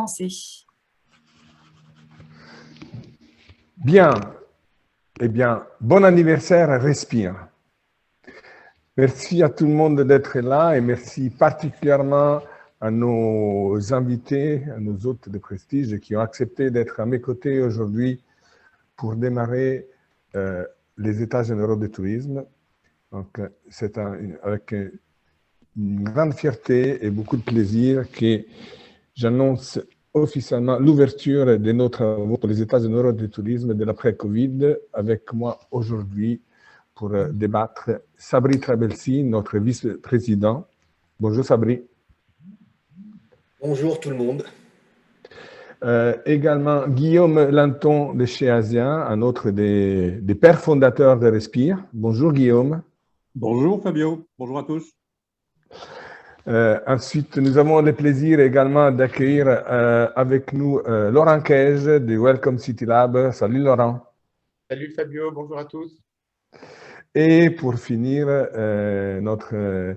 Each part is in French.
commencer. Bien. Eh bien, bon anniversaire, Respire. Merci à tout le monde d'être là et merci particulièrement à nos invités, à nos hôtes de prestige qui ont accepté d'être à mes côtés aujourd'hui pour démarrer les États généraux du tourisme. Donc, c'est avec une grande fierté et beaucoup de plaisir que j'annonce officiellement l'ouverture de nos travaux pour les États généraux du tourisme de l'après-Covid. Avec moi aujourd'hui pour débattre Sabri Trabelsi, notre vice-président. Bonjour Sabri. Bonjour tout le monde. Également Guillaume Lanton de chez Asien, un autre des pères fondateurs de Respire. Bonjour Guillaume. Bonjour Fabio, bonjour à tous. Ensuite, nous avons le plaisir également d'accueillir avec nous Laurent Cage de Welcome City Lab. Salut Laurent. Salut Fabio, bonjour à tous. Et pour finir, notre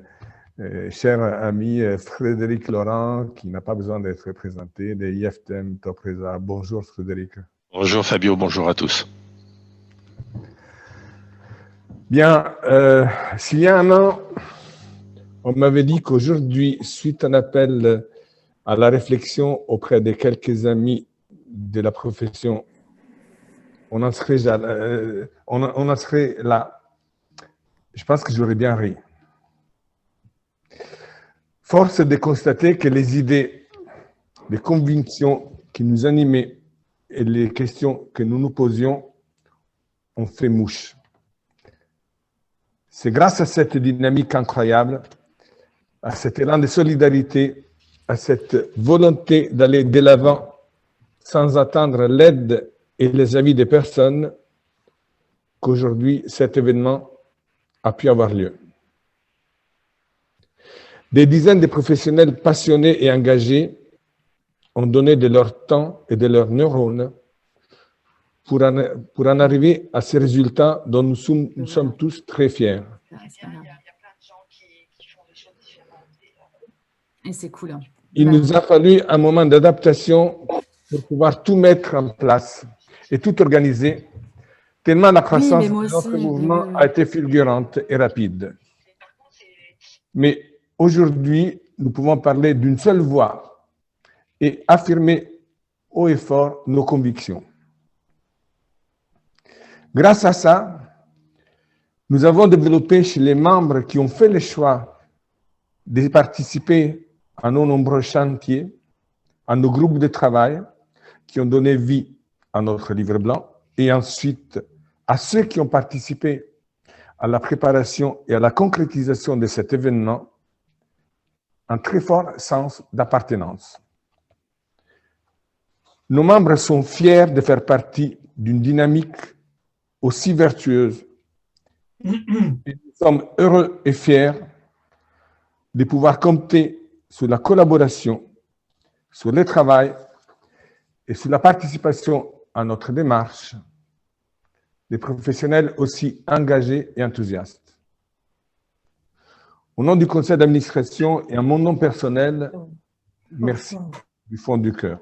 cher ami Frédéric Laurent, qui n'a pas besoin d'être présenté, de IFTM Topresa. Bonjour Frédéric. Bonjour Fabio, bonjour à tous. Bien, s'il y a un an, on m'avait dit qu'aujourd'hui, suite à un appel à la réflexion auprès de quelques amis de la profession, on en serait là. Je pense que j'aurais bien ri. Force est de constater que les idées, les convictions qui nous animaient et les questions que nous nous posions ont fait mouche. C'est grâce à cette dynamique incroyable, à cet élan de solidarité, à cette volonté d'aller de l'avant sans attendre l'aide et les avis des personnes, qu'aujourd'hui cet événement a pu avoir lieu. Des dizaines de professionnels passionnés et engagés ont donné de leur temps et de leurs neurones pour en arriver à ces résultats dont nous sommes tous très fiers. Et c'est cool. Il nous a fallu un moment d'adaptation pour pouvoir tout mettre en place et tout organiser, tellement la croissance de notre mouvement a été fulgurante et rapide. Mais aujourd'hui, nous pouvons parler d'une seule voix et affirmer haut et fort nos convictions. Grâce à ça, nous avons développé chez les membres qui ont fait le choix de participer à nos nombreux chantiers, à nos groupes de travail qui ont donné vie à notre livre blanc, et ensuite à ceux qui ont participé à la préparation et à la concrétisation de cet événement, un très fort sens d'appartenance. Nos membres sont fiers de faire partie d'une dynamique aussi vertueuse. Et nous sommes heureux et fiers de pouvoir compter sur la collaboration, sur le travail et sur la participation à notre démarche des professionnels aussi engagés et enthousiastes. Au nom du conseil d'administration et à mon nom personnel, merci du fond du cœur.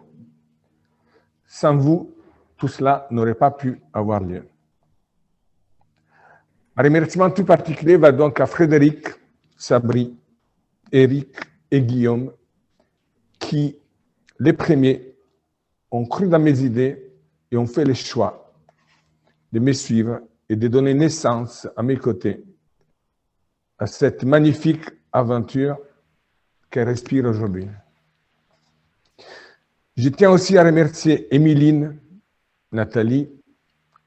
Sans vous, tout cela n'aurait pas pu avoir lieu. Un remerciement tout particulier va donc à Frédéric, Sabri, Eric et Guillaume, qui, les premiers, ont cru dans mes idées et ont fait le choix de me suivre et de donner naissance à mes côtés à cette magnifique aventure qu'elle respire aujourd'hui. Je tiens aussi à remercier Émiline, Nathalie,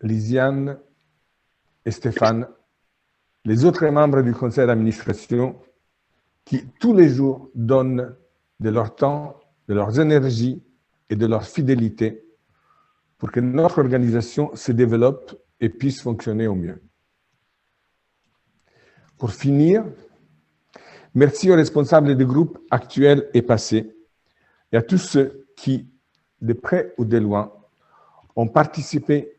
Lisiane et Stéphane, les autres membres du conseil d'administration qui, tous les jours, donnent de leur temps, de leurs énergies et de leur fidélité pour que notre organisation se développe et puisse fonctionner au mieux. Pour finir, merci aux responsables des groupes actuels et passés et à tous ceux qui, de près ou de loin, ont participé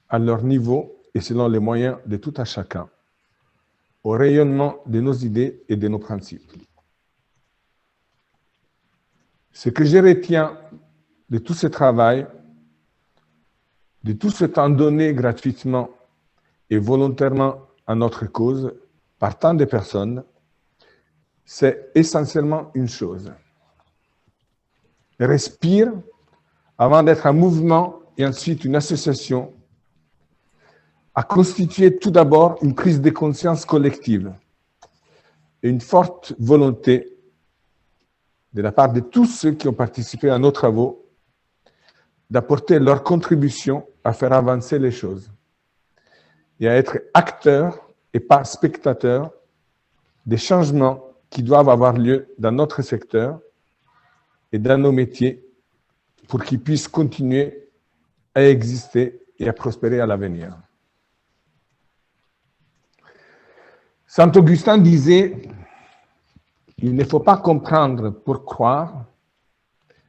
à leur niveau et selon les moyens de tout un chacun au rayonnement de nos idées et de nos principes. Ce que je retiens de tout ce travail, de tout ce temps donné gratuitement et volontairement à notre cause par tant de personnes, c'est essentiellement une chose. Respire avant d'être un mouvement et ensuite une association, a constitué tout d'abord une prise de conscience collective et une forte volonté de la part de tous ceux qui ont participé à nos travaux d'apporter leur contribution à faire avancer les choses et à être acteurs et pas spectateurs des changements qui doivent avoir lieu dans notre secteur et dans nos métiers pour qu'ils puissent continuer à exister et à prospérer à l'avenir. Saint Augustin disait, il ne faut pas comprendre pour croire,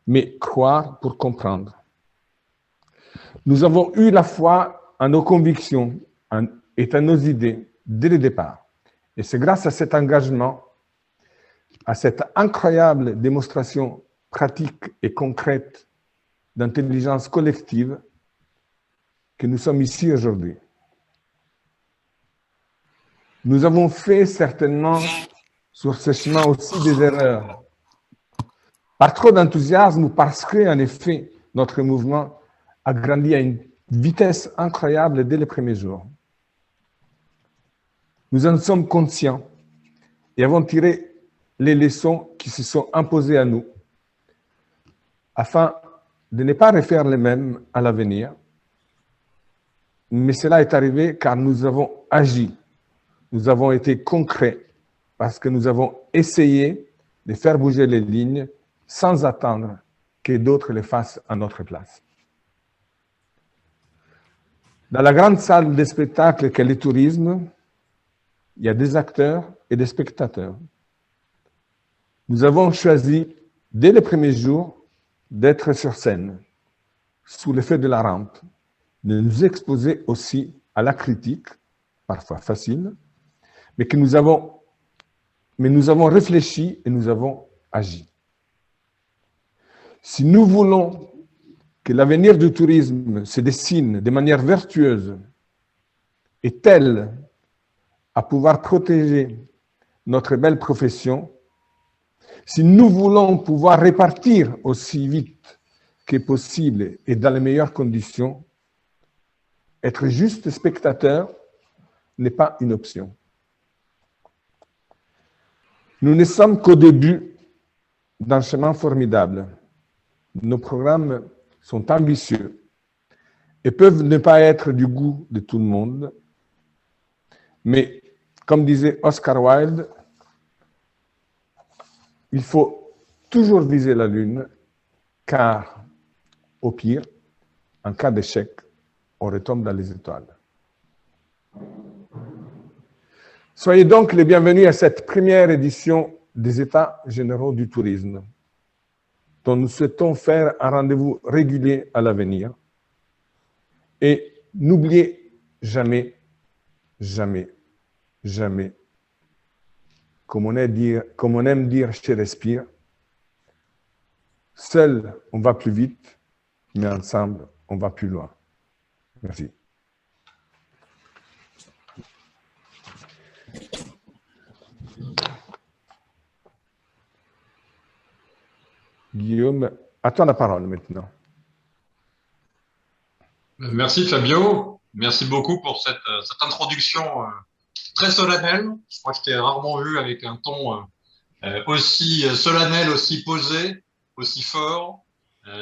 mais croire pour comprendre. Nous avons eu la foi en nos convictions et en nos idées dès le départ. Et c'est grâce à cet engagement, à cette incroyable démonstration pratique et concrète d'intelligence collective que nous sommes ici aujourd'hui. Nous avons fait certainement sur ce chemin aussi des erreurs. Par trop d'enthousiasme ou parce que, en effet, notre mouvement a grandi à une vitesse incroyable dès les premiers jours. Nous en sommes conscients et avons tiré les leçons qui se sont imposées à nous afin de ne pas refaire les mêmes à l'avenir. Mais cela est arrivé car nous avons agi. Nous avons été concrets parce que nous avons essayé de faire bouger les lignes sans attendre que d'autres les fassent à notre place. Dans la grande salle de spectacle qu'est le tourisme, il y a des acteurs et des spectateurs. Nous avons choisi, dès les premiers jours, d'être sur scène, sous l'effet de la rampe, de nous exposer aussi à la critique, parfois facile, mais nous avons réfléchi et nous avons agi. Si nous voulons que l'avenir du tourisme se dessine de manière vertueuse et telle à pouvoir protéger notre belle profession, si nous voulons pouvoir répartir aussi vite que possible et dans les meilleures conditions, être juste spectateur n'est pas une option. Nous ne sommes qu'au début d'un chemin formidable. Nos programmes sont ambitieux et peuvent ne pas être du goût de tout le monde. Mais, comme disait Oscar Wilde, il faut toujours viser la Lune, car, au pire, en cas d'échec, on retombe dans les étoiles. Soyez donc les bienvenus à cette première édition des États généraux du tourisme, dont nous souhaitons faire un rendez-vous régulier à l'avenir. Et n'oubliez jamais, jamais, jamais, comme on aime dire chez Respire, seul on va plus vite, mais ensemble on va plus loin. Merci. Guillaume, à toi la parole maintenant. Merci Fabio, merci beaucoup pour cette introduction très solennelle. Je crois que je t'ai rarement vu avec un ton aussi solennel, aussi posé, aussi fort.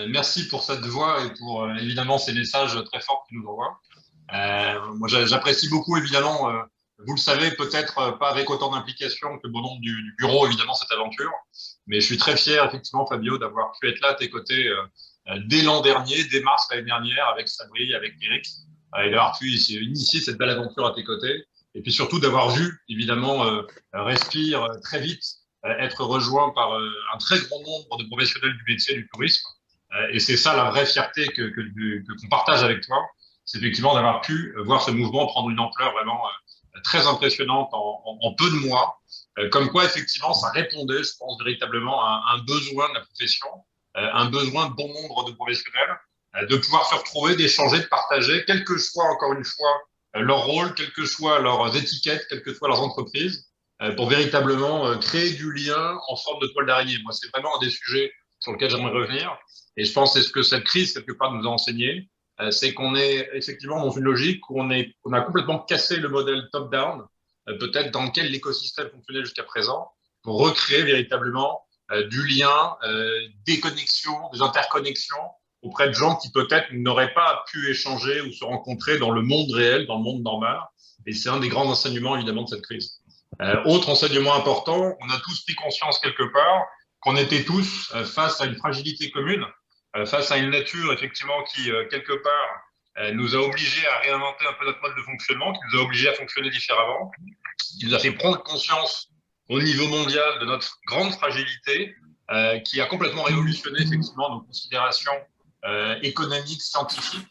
Merci pour cette voix et pour évidemment ces messages très forts que tu nous envoies. Moi, j'apprécie beaucoup évidemment, vous le savez peut-être pas avec autant d'implication que bon nombre du bureau évidemment cette aventure, mais je suis très fier effectivement Fabio d'avoir pu être là à tes côtés dès l'an dernier, dès mars l'année dernière avec Sabri, avec Eric, et d'avoir pu initier cette belle aventure à tes côtés, et puis surtout d'avoir vu évidemment Respire très vite être rejoint par un très grand nombre de professionnels du métier du tourisme, et c'est ça la vraie fierté qu'on partage avec toi, c'est effectivement d'avoir pu voir ce mouvement prendre une ampleur vraiment très impressionnante en peu de mois, comme quoi effectivement ça répondait, je pense, véritablement à un besoin de la profession, un besoin de bon nombre de professionnels, de pouvoir se retrouver, d'échanger, de partager, quel que soit, encore une fois, leur rôle, quelles que soient leurs étiquettes, quelles que soient leurs entreprises, pour véritablement créer du lien en forme de toile d'araignée. Moi, c'est vraiment un des sujets sur lequel j'aimerais revenir. Et je pense que c'est ce que cette crise, quelque part, nous a enseigné, c'est qu'on est effectivement dans une logique où on a complètement cassé le modèle top-down, peut-être dans lequel l'écosystème fonctionnait jusqu'à présent, pour recréer véritablement du lien, des connexions, des interconnexions auprès de gens qui peut-être n'auraient pas pu échanger ou se rencontrer dans le monde réel, dans le monde normal. Et c'est un des grands enseignements, évidemment, de cette crise. Autre enseignement important, on a tous pris conscience quelque part qu'on était tous face à une fragilité commune, face à une nature, effectivement, qui, quelque part, nous a obligés à réinventer un peu notre mode de fonctionnement, qui nous a obligés à fonctionner différemment, qui nous a fait prendre conscience au niveau mondial de notre grande fragilité, qui a complètement révolutionné, effectivement, nos considérations économiques, scientifiques,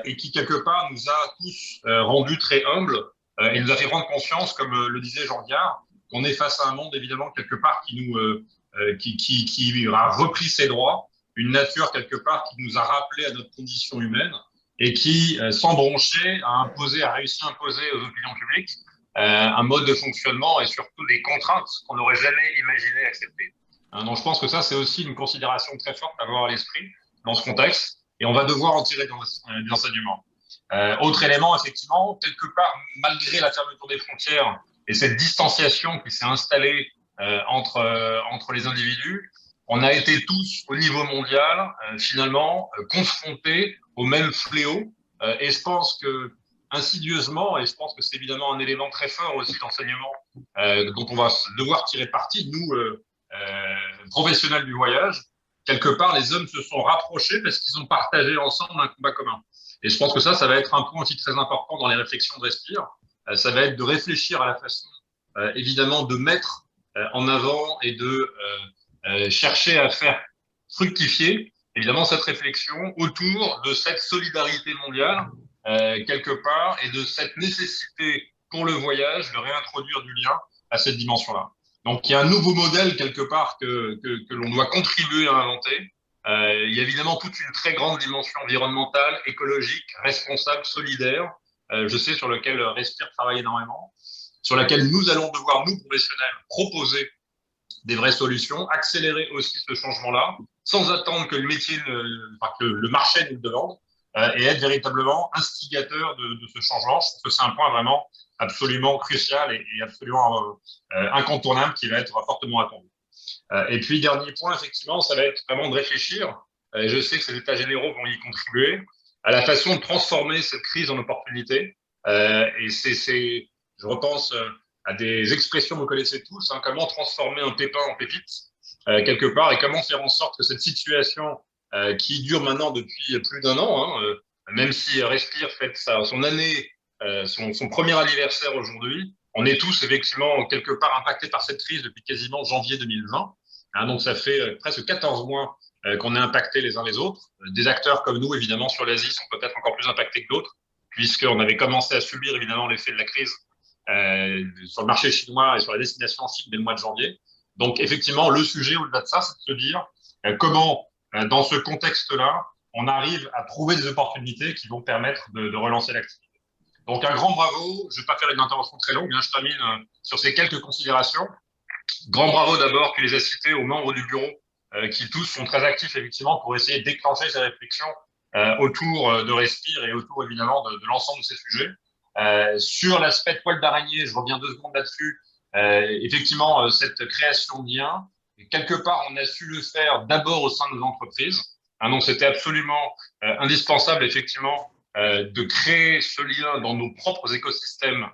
et qui, quelque part, nous a tous rendus très humbles, et nous a fait prendre conscience, comme le disait Jean Viard, qu'on est face à un monde, évidemment, quelque part, qui a repris ses droits, une nature, quelque part, qui nous a rappelé à notre condition humaine, et qui, sans broncher, a réussi à imposer aux opinions publiques un mode de fonctionnement et surtout des contraintes qu'on n'aurait jamais imaginé accepter. Donc je pense que ça, c'est aussi une considération très forte à avoir à l'esprit dans ce contexte, et on va devoir en tirer des enseignements. Autre élément, effectivement, quelque part, malgré la fermeture des frontières et cette distanciation qui s'est installée entre les individus, on a été tous, au niveau mondial, finalement, confrontés au même fléau. Et je pense que insidieusement, et je pense que c'est évidemment un élément très fort aussi d'enseignement dont on va devoir tirer parti, nous, professionnels du voyage, quelque part, les hommes se sont rapprochés parce qu'ils ont partagé ensemble un combat commun. Et je pense que ça va être un point aussi très important dans les réflexions de Respire. Ça va être de réfléchir à la façon, évidemment, de mettre en avant et de chercher à faire fructifier, évidemment, cette réflexion autour de cette solidarité mondiale, quelque part, et de cette nécessité pour le voyage de réintroduire du lien à cette dimension-là. Donc, il y a un nouveau modèle, quelque part, que l'on doit contribuer à inventer. Il y a évidemment toute une très grande dimension environnementale, écologique, responsable, solidaire, je sais, sur lequel Respire travaille énormément, sur laquelle nous allons devoir, nous, professionnels, proposer des vraies solutions, accélérer aussi ce changement-là, sans attendre que le métier, que le marché nous le demande, et être véritablement instigateur de ce changement. Je pense que c'est un point vraiment absolument crucial et absolument incontournable qui va être fortement attendu. Et puis, dernier point, effectivement, ça va être vraiment de réfléchir, et je sais que ces états généraux vont y contribuer, à la façon de transformer cette crise en opportunité. Et je repense à des expressions que vous connaissez tous, hein, comment transformer un pépin en pépite, quelque part, et comment faire en sorte que cette situation qui dure maintenant depuis plus d'1 an, hein, même si Respire fête son année, son premier anniversaire aujourd'hui, on est tous effectivement quelque part impactés par cette crise depuis quasiment janvier 2020. Hein, donc ça fait presque 14 mois qu'on est impactés les uns les autres. Des acteurs comme nous, évidemment, sur l'Asie sont peut-être encore plus impactés que d'autres, puisqu'on avait commencé à subir évidemment l'effet de la crise sur le marché chinois et sur la destination Chine dès le mois de janvier. Donc effectivement, le sujet au-delà de ça, c'est de se dire comment, dans ce contexte-là, on arrive à trouver des opportunités qui vont permettre de relancer l'activité. Donc un grand bravo, je ne vais pas faire une intervention très longue, hein, je termine sur ces quelques considérations. Grand bravo d'abord, tu les as cités aux membres du bureau qui tous sont très actifs effectivement pour essayer de déclencher ces réflexions autour de Respire et autour évidemment de l'ensemble de ces sujets. Sur l'aspect toile d'araignée, je reviens 2 secondes là-dessus, effectivement cette création de lien, quelque part on a su le faire d'abord au sein de nos entreprises, hein, donc c'était absolument indispensable effectivement de créer ce lien dans nos propres écosystèmes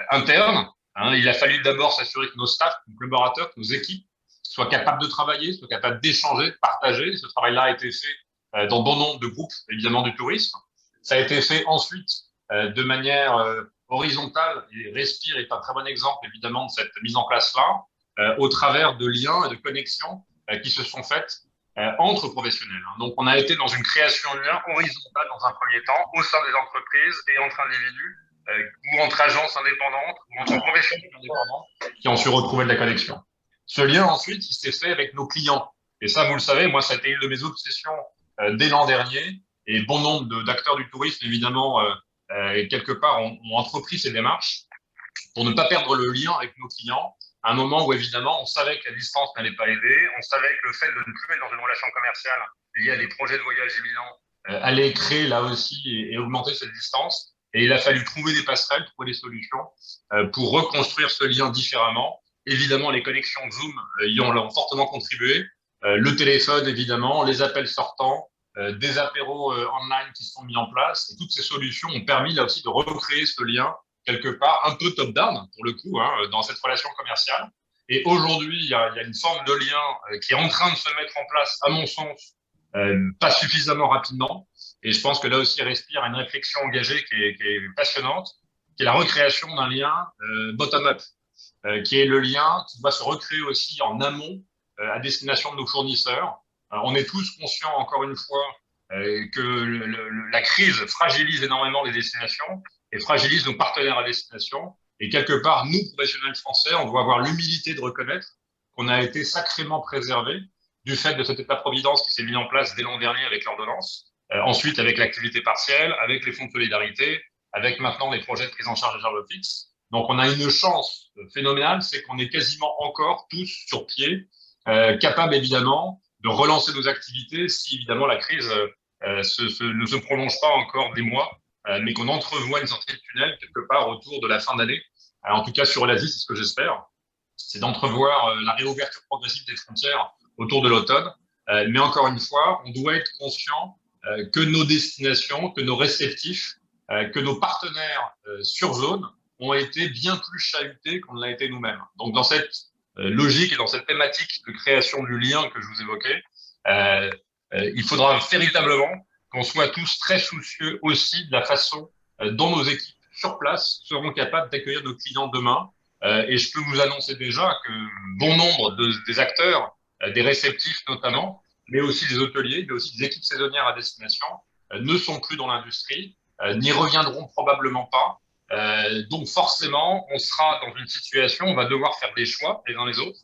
internes. Hein, il a fallu d'abord s'assurer que nos staffs, nos collaborateurs, que nos équipes soient capables de travailler, soient capables d'échanger, de partager. Ce travail-là a été fait dans bon nombre de groupes, évidemment, du tourisme. Ça a été fait ensuite de manière horizontale, et Respire est un très bon exemple, évidemment, de cette mise en place-là, au travers de liens et de connexions qui se sont faites entre professionnels. Donc, on a été dans une création de liens horizontale dans un premier temps, au sein des entreprises et entre individus, ou entre agences indépendantes, ou entre professionnels indépendants qui ont su retrouver de la connexion. Ce lien, ensuite, il s'est fait avec nos clients. Et ça, vous le savez, moi, ça a été une de mes obsessions dès l'an dernier. Et bon nombre d'acteurs du tourisme, évidemment, quelque part, ont entrepris ces démarches pour ne pas perdre le lien avec nos clients. À un moment où, évidemment, on savait que la distance n'allait pas aider, on savait que le fait de ne plus être dans une relation commerciale liée à des projets de voyage imminents allait créer là aussi et augmenter cette distance. Et il a fallu trouver des passerelles, trouver des solutions pour reconstruire ce lien différemment. Évidemment, les connexions Zoom y ont fortement contribué. Le téléphone, évidemment, les appels sortants, des apéros online qui sont mis en place. Et toutes ces solutions ont permis là aussi de recréer ce lien quelque part un peu top-down pour le coup dans cette relation commerciale. Et aujourd'hui, il y a une forme de lien qui est en train de se mettre en place, à mon sens, pas suffisamment rapidement. Et je pense que là aussi respire une réflexion engagée qui est passionnante, qui est la recréation d'un lien bottom-up, qui est le lien qui doit se recréer aussi en amont à destination de nos fournisseurs. On est tous conscients, encore une fois, que la crise fragilise énormément les destinations et fragilise nos partenaires à destination. Et quelque part, nous, professionnels français, on doit avoir l'humilité de reconnaître qu'on a été sacrément préservés du fait de cet état-providence qui s'est mis en place dès l'an dernier avec l'ordonnance, ensuite avec l'activité partielle, avec les fonds de solidarité, avec maintenant les projets de prise en charge des charges fixes. Donc, on a une chance phénoménale, c'est qu'on est quasiment encore tous sur pied, capables évidemment de relancer nos activités si évidemment la crise ne se prolonge pas encore des mois, mais qu'on entrevoit une sortie de tunnel quelque part autour de la fin d'année. En tout cas, sur l'Asie, c'est ce que j'espère, c'est d'entrevoir la réouverture progressive des frontières autour de l'automne. Mais encore une fois, on doit être conscient que nos destinations, que nos réceptifs, que nos partenaires sur zone ont été bien plus chahutés qu'on ne l'a été nous-mêmes. Donc, dans cette logique et dans cette thématique de création du lien que je vous évoquais, il faudra véritablement qu'on soit tous très soucieux aussi de la façon dont nos équipes sur place seront capables d'accueillir nos clients demain. Et je peux vous annoncer déjà que bon nombre des acteurs, des réceptifs notamment, mais aussi des hôteliers, mais aussi des équipes saisonnières à destination, ne sont plus dans l'industrie, n'y reviendront probablement pas. Donc forcément, on sera dans une situation, on va devoir faire des choix les uns les autres,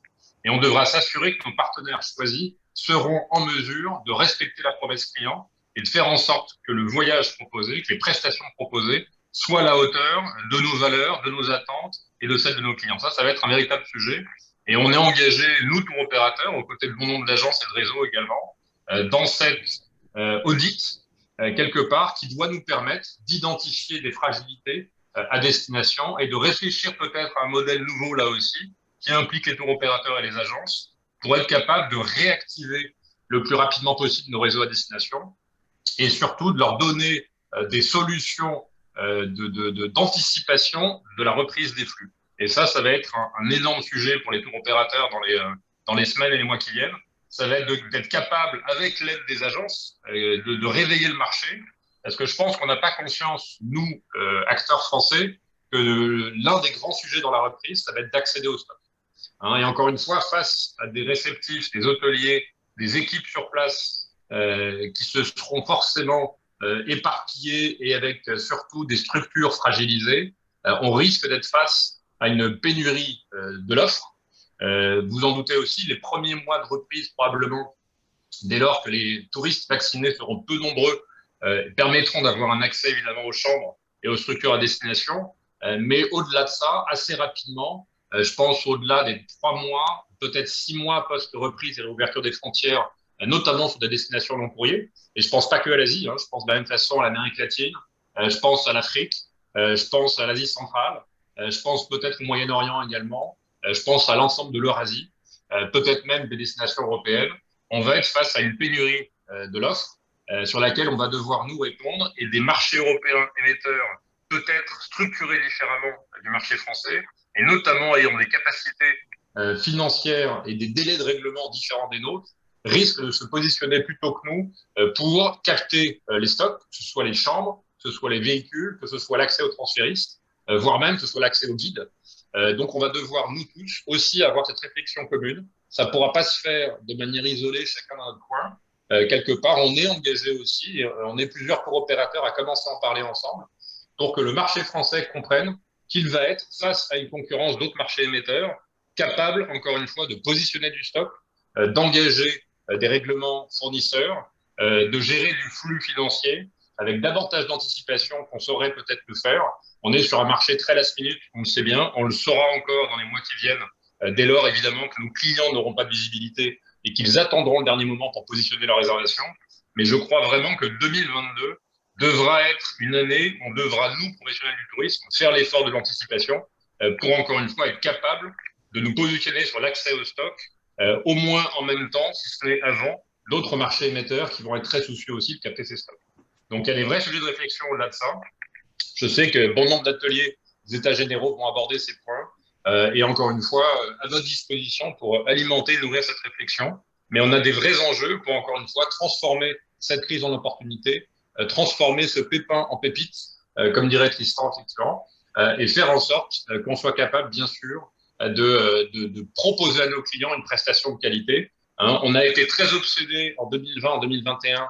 et on devra s'assurer que nos partenaires choisis seront en mesure de respecter la promesse client et de faire en sorte que le voyage proposé, que les prestations proposées soient à la hauteur de nos valeurs, de nos attentes et de celles de nos clients. Ça va être un véritable sujet. Et on est engagé, nous, tour opérateurs, aux côtés de bon nombre d'agences et de réseaux également, dans cette audit, quelque part, qui doit nous permettre d'identifier des fragilités à destination et de réfléchir peut-être à un modèle nouveau là aussi, qui implique les tours opérateurs et les agences, pour être capable de réactiver le plus rapidement possible nos réseaux à destination et surtout de leur donner des solutions d'anticipation de la reprise des flux. Et ça va être un énorme sujet pour les tours opérateurs dans les semaines et les mois qui viennent. Ça va être d'être capable, avec l'aide des agences, de réveiller le marché. Parce que je pense qu'on n'a pas conscience, nous, acteurs français, que l'un des grands sujets dans la reprise, ça va être d'accéder au stock. Et encore une fois, face à des réceptifs, des hôteliers, des équipes sur place qui se seront forcément éparpillés et avec surtout des structures fragilisées, on risque d'être face à une pénurie de l'offre. Vous en doutez aussi, les premiers mois de reprise probablement, dès lors que les touristes vaccinés seront peu nombreux, permettront d'avoir un accès évidemment aux chambres et aux structures à destination. Mais au-delà de ça, assez rapidement, je pense au-delà des 3 mois, peut-être 6 mois post-reprise et réouverture des frontières, notamment sur des destinations long courrier. Et je pense pas que à l'Asie, je pense de la même façon à l'Amérique latine, je pense à l'Afrique, je pense à l'Asie centrale, je pense peut-être au Moyen-Orient également, je pense à l'ensemble de l'Eurasie, peut-être même des destinations européennes. On va être face à une pénurie de l'offre sur laquelle on va devoir nous répondre et des marchés européens émetteurs peut-être structurés différemment du marché français et notamment ayant des capacités financières et des délais de règlement différents des nôtres, risquent de se positionner plutôt que nous pour capter les stocks, que ce soit les chambres, que ce soit les véhicules, que ce soit l'accès aux transféristes, voire même que ce soit l'accès aux guides. Donc on va devoir, nous tous, aussi avoir cette réflexion commune. Ça ne pourra pas se faire de manière isolée, chacun dans notre coin. Quelque part, on est engagé aussi, et on est plusieurs tours opérateurs à commencer à en parler ensemble, pour que le marché français comprenne qu'il va être face à une concurrence d'autres marchés émetteurs, capable, encore une fois, de positionner du stock, d'engager des règlements fournisseurs, de gérer du flux financier avec davantage d'anticipation qu'on saurait peut-être le faire. On est sur un marché très last minute, on le sait bien, on le saura encore dans les mois qui viennent, dès lors évidemment que nos clients n'auront pas de visibilité et qu'ils attendront le dernier moment pour positionner leur réservation. Mais je crois vraiment que 2022 devra être une année où on devra, nous, professionnels du tourisme, faire l'effort de l'anticipation pour encore une fois être capable de nous positionner sur l'accès au stock, au moins en même temps, si ce n'est avant, d'autres marchés émetteurs qui vont être très soucieux aussi de capter ces stocks. Donc, il y a des vrais sujets de réflexion au-delà de ça. Je sais que bon nombre d'ateliers des États généraux vont aborder ces points. Et encore une fois, à notre disposition pour alimenter et nourrir cette réflexion. Mais on a des vrais enjeux pour, encore une fois, transformer cette crise en opportunité, transformer ce pépin en pépite, comme dirait Tristan, effectivement, et faire en sorte qu'on soit capable, bien sûr, de proposer à nos clients une prestation de qualité. Hein, on a été très obsédés en 2020, en 2021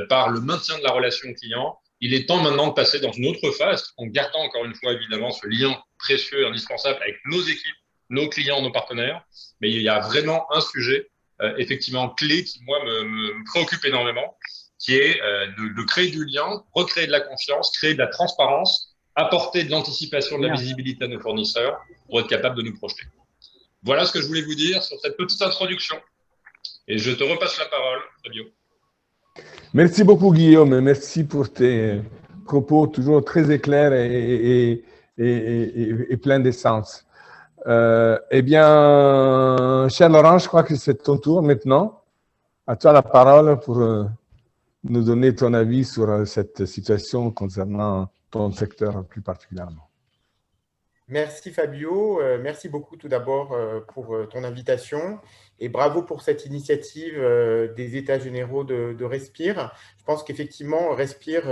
par le maintien de la relation client. Il est temps maintenant de passer dans une autre phase, en gardant encore une fois évidemment ce lien précieux et indispensable avec nos équipes, nos clients, nos partenaires. Mais il y a vraiment un sujet effectivement clé qui, moi, me préoccupe énormément, qui est de créer du lien, recréer de la confiance, créer de la transparence, apporter de l'anticipation, de la visibilité à nos fournisseurs pour être capable de nous projeter. Voilà ce que je voulais vous dire sur cette petite introduction. Et je te repasse la parole, Fabio. Merci beaucoup, Guillaume. Merci pour tes propos toujours très éclairs et pleins d'essence. Eh bien, cher Laurent, je crois que c'est ton tour maintenant. À toi la parole pour nous donner ton avis sur cette situation concernant ton secteur plus particulièrement. Merci Fabio, merci beaucoup tout d'abord pour ton invitation et bravo pour cette initiative des États généraux de Respire. Je pense qu'effectivement, Respire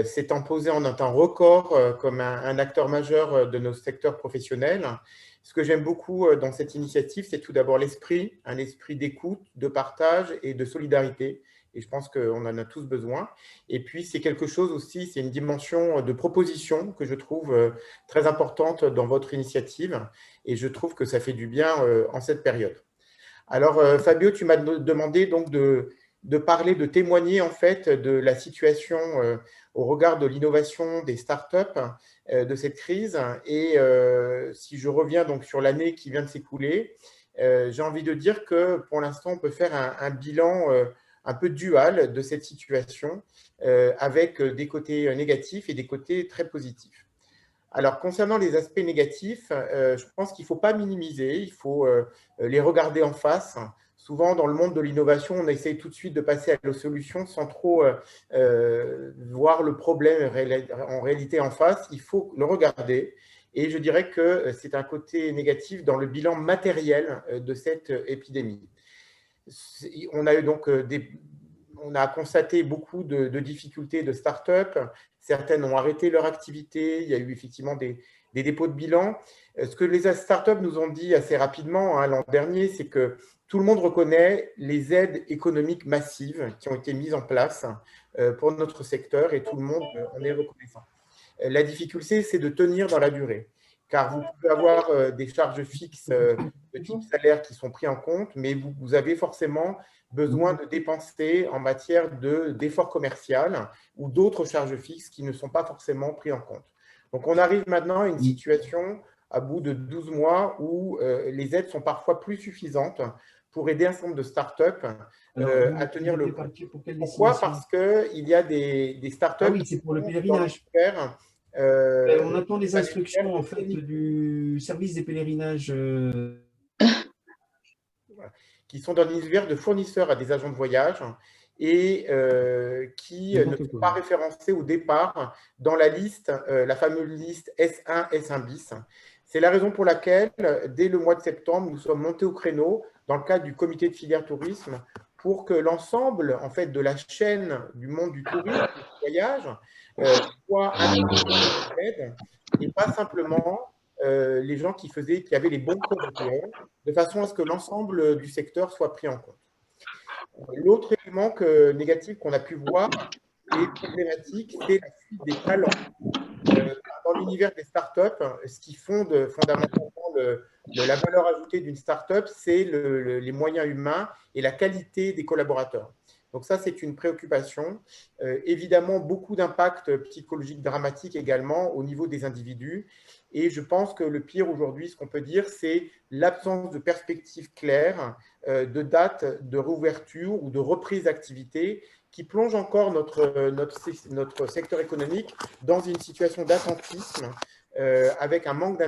s'est imposé en un temps record comme un acteur majeur de nos secteurs professionnels. Ce que j'aime beaucoup dans cette initiative, c'est tout d'abord l'esprit, un esprit d'écoute, de partage et de solidarité. Et je pense qu'on en a tous besoin. Et puis, c'est quelque chose aussi, c'est une dimension de proposition que je trouve très importante dans votre initiative. Et je trouve que ça fait du bien en cette période. Alors, Fabio, tu m'as demandé donc de parler, de témoigner en fait de la situation au regard de l'innovation des startups de cette crise. Et si je reviens donc sur l'année qui vient de s'écouler, j'ai envie de dire que pour l'instant, on peut faire un bilan un peu dual de cette situation avec des côtés négatifs et des côtés très positifs. Alors, concernant les aspects négatifs, je pense qu'il ne faut pas minimiser, il faut les regarder en face. Souvent, dans le monde de l'innovation, on essaye tout de suite de passer à la solution sans trop voir le problème en réalité en face. Il faut le regarder. Et je dirais que c'est un côté négatif dans le bilan matériel de cette épidémie. On a eu donc on a constaté beaucoup de difficultés de start-up. Certaines ont arrêté leur activité. Il y a eu effectivement des dépôts de bilan. Ce que les start-up nous ont dit assez rapidement l'an dernier, c'est que tout le monde reconnaît les aides économiques massives qui ont été mises en place pour notre secteur et tout le monde en est reconnaissant. La difficulté, c'est de tenir dans la durée. Car vous pouvez avoir des charges fixes de type salaire qui sont pris en compte, mais vous avez forcément besoin de dépenser en matière d'effort commercial ou d'autres charges fixes qui ne sont pas forcément pris en compte. Donc, on arrive maintenant à une situation à bout de 12 mois où les aides sont parfois plus suffisantes pour aider un certain nombre de startups à tenir le coup. Pourquoi? Parce qu'il y a des startups oui, c'est pour le pèlerinage. On attend les instructions en fait du service des pèlerinages. Qui sont dans l'univers de fournisseurs à des agents de voyage et qui ne sont pas référencés au départ dans la liste, la fameuse liste S1, S1 bis. C'est la raison pour laquelle, dès le mois de septembre, nous sommes montés au créneau dans le cadre du comité de filière tourisme pour que l'ensemble en fait, de la chaîne du monde du tourisme, du voyage, soit un aide et pas simplement les gens qui avaient les bons codes européens, de façon à ce que l'ensemble du secteur soit pris en compte. L'autre élément négatif qu'on a pu voir et problématique, c'est la fuite des talents. Dans l'univers des startups, ce qui fonde fondamentalement la valeur ajoutée d'une start-up, c'est les moyens humains et la qualité des collaborateurs. Donc ça, c'est une préoccupation. Évidemment, beaucoup d'impacts psychologiques dramatiques également au niveau des individus. Et je pense que le pire aujourd'hui, ce qu'on peut dire, c'est l'absence de perspectives claires, de date de réouverture ou de reprise d'activité qui plonge encore notre secteur économique dans une situation d'attentisme avec un manque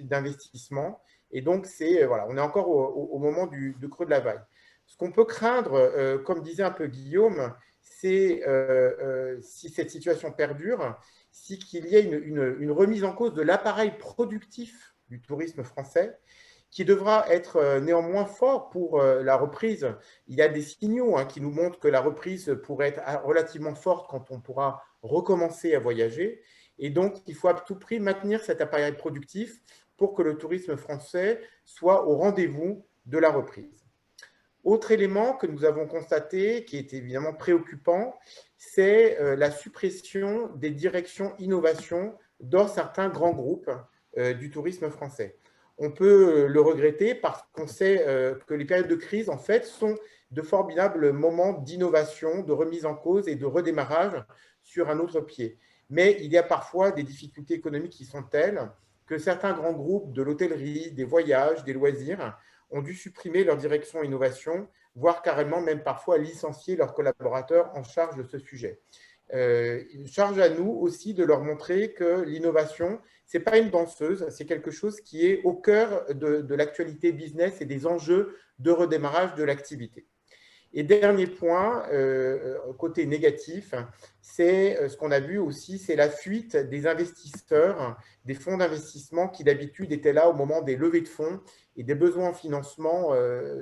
d'investissement. Et donc, voilà, on est encore au moment du creux de la vague. Ce qu'on peut craindre, comme disait un peu Guillaume, c'est si cette situation perdure, c'est qu'il y ait une remise en cause de l'appareil productif du tourisme français, qui devra être néanmoins fort pour la reprise. Il y a des signaux qui nous montrent que la reprise pourrait être relativement forte quand on pourra recommencer à voyager. Et donc, il faut à tout prix maintenir cet appareil productif pour que le tourisme français soit au rendez-vous de la reprise. Autre élément que nous avons constaté, qui est évidemment préoccupant, c'est la suppression des directions innovation dans certains grands groupes du tourisme français. On peut le regretter parce qu'on sait que les périodes de crise, en fait, sont de formidables moments d'innovation, de remise en cause et de redémarrage sur un autre pied. Mais il y a parfois des difficultés économiques qui sont telles que certains grands groupes de l'hôtellerie, des voyages, des loisirs ont dû supprimer leur direction innovation, voire carrément même parfois licencier leurs collaborateurs en charge de ce sujet. Charge à nous aussi de leur montrer que l'innovation, ce n'est pas une danseuse, c'est quelque chose qui est au cœur de l'actualité business et des enjeux de redémarrage de l'activité. Et dernier point, côté négatif, c'est ce qu'on a vu aussi, c'est la fuite des investisseurs, des fonds d'investissement qui d'habitude étaient là au moment des levées de fonds et des besoins en financement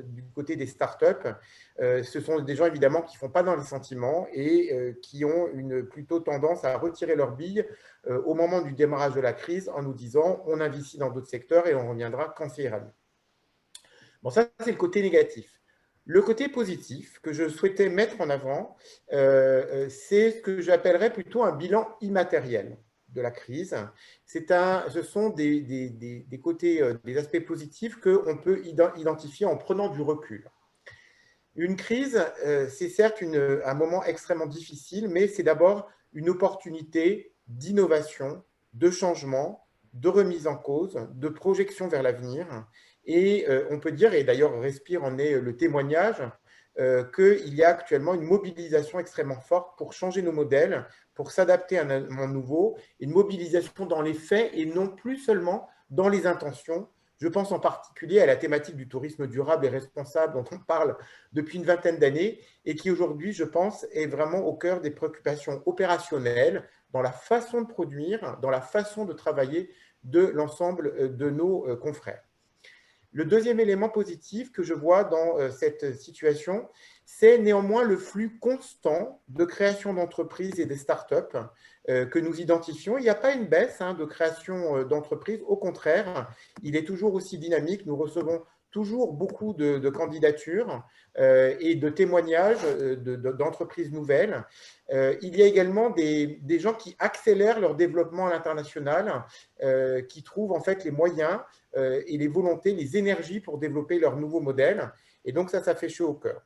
du côté des startups. Ce sont des gens évidemment qui ne font pas dans les sentiments et qui ont plutôt tendance à retirer leurs billes au moment du démarrage de la crise en nous disant on investit dans d'autres secteurs et on reviendra quand ça ira mieux. Bon, ça c'est le côté négatif. Le côté positif que je souhaitais mettre en avant, c'est ce que j'appellerais plutôt un bilan immatériel de la crise. Ce sont des côtés, des aspects positifs qu'on peut identifier en prenant du recul. Une crise, c'est certes un moment extrêmement difficile, mais c'est d'abord une opportunité d'innovation, de changement, de remise en cause, de projection vers l'avenir. Et on peut dire, et d'ailleurs Respire en est le témoignage, qu'il y a actuellement une mobilisation extrêmement forte pour changer nos modèles, pour s'adapter à un monde nouveau, une mobilisation dans les faits et non plus seulement dans les intentions. Je pense en particulier à la thématique du tourisme durable et responsable dont on parle depuis une vingtaine d'années et qui aujourd'hui, je pense, est vraiment au cœur des préoccupations opérationnelles dans la façon de produire, dans la façon de travailler de l'ensemble de nos confrères. Le deuxième élément positif que je vois dans cette situation, c'est néanmoins le flux constant de création d'entreprises et des startups que nous identifions. Il n'y a pas une baisse de création d'entreprises, au contraire, il est toujours aussi dynamique. Nous recevons toujours beaucoup de candidatures et de témoignages d'entreprises nouvelles. Il y a également des gens qui accélèrent leur développement à l'international, qui trouvent en fait les moyens et les volontés, les énergies pour développer leurs nouveaux modèles. Et donc ça fait chaud au cœur.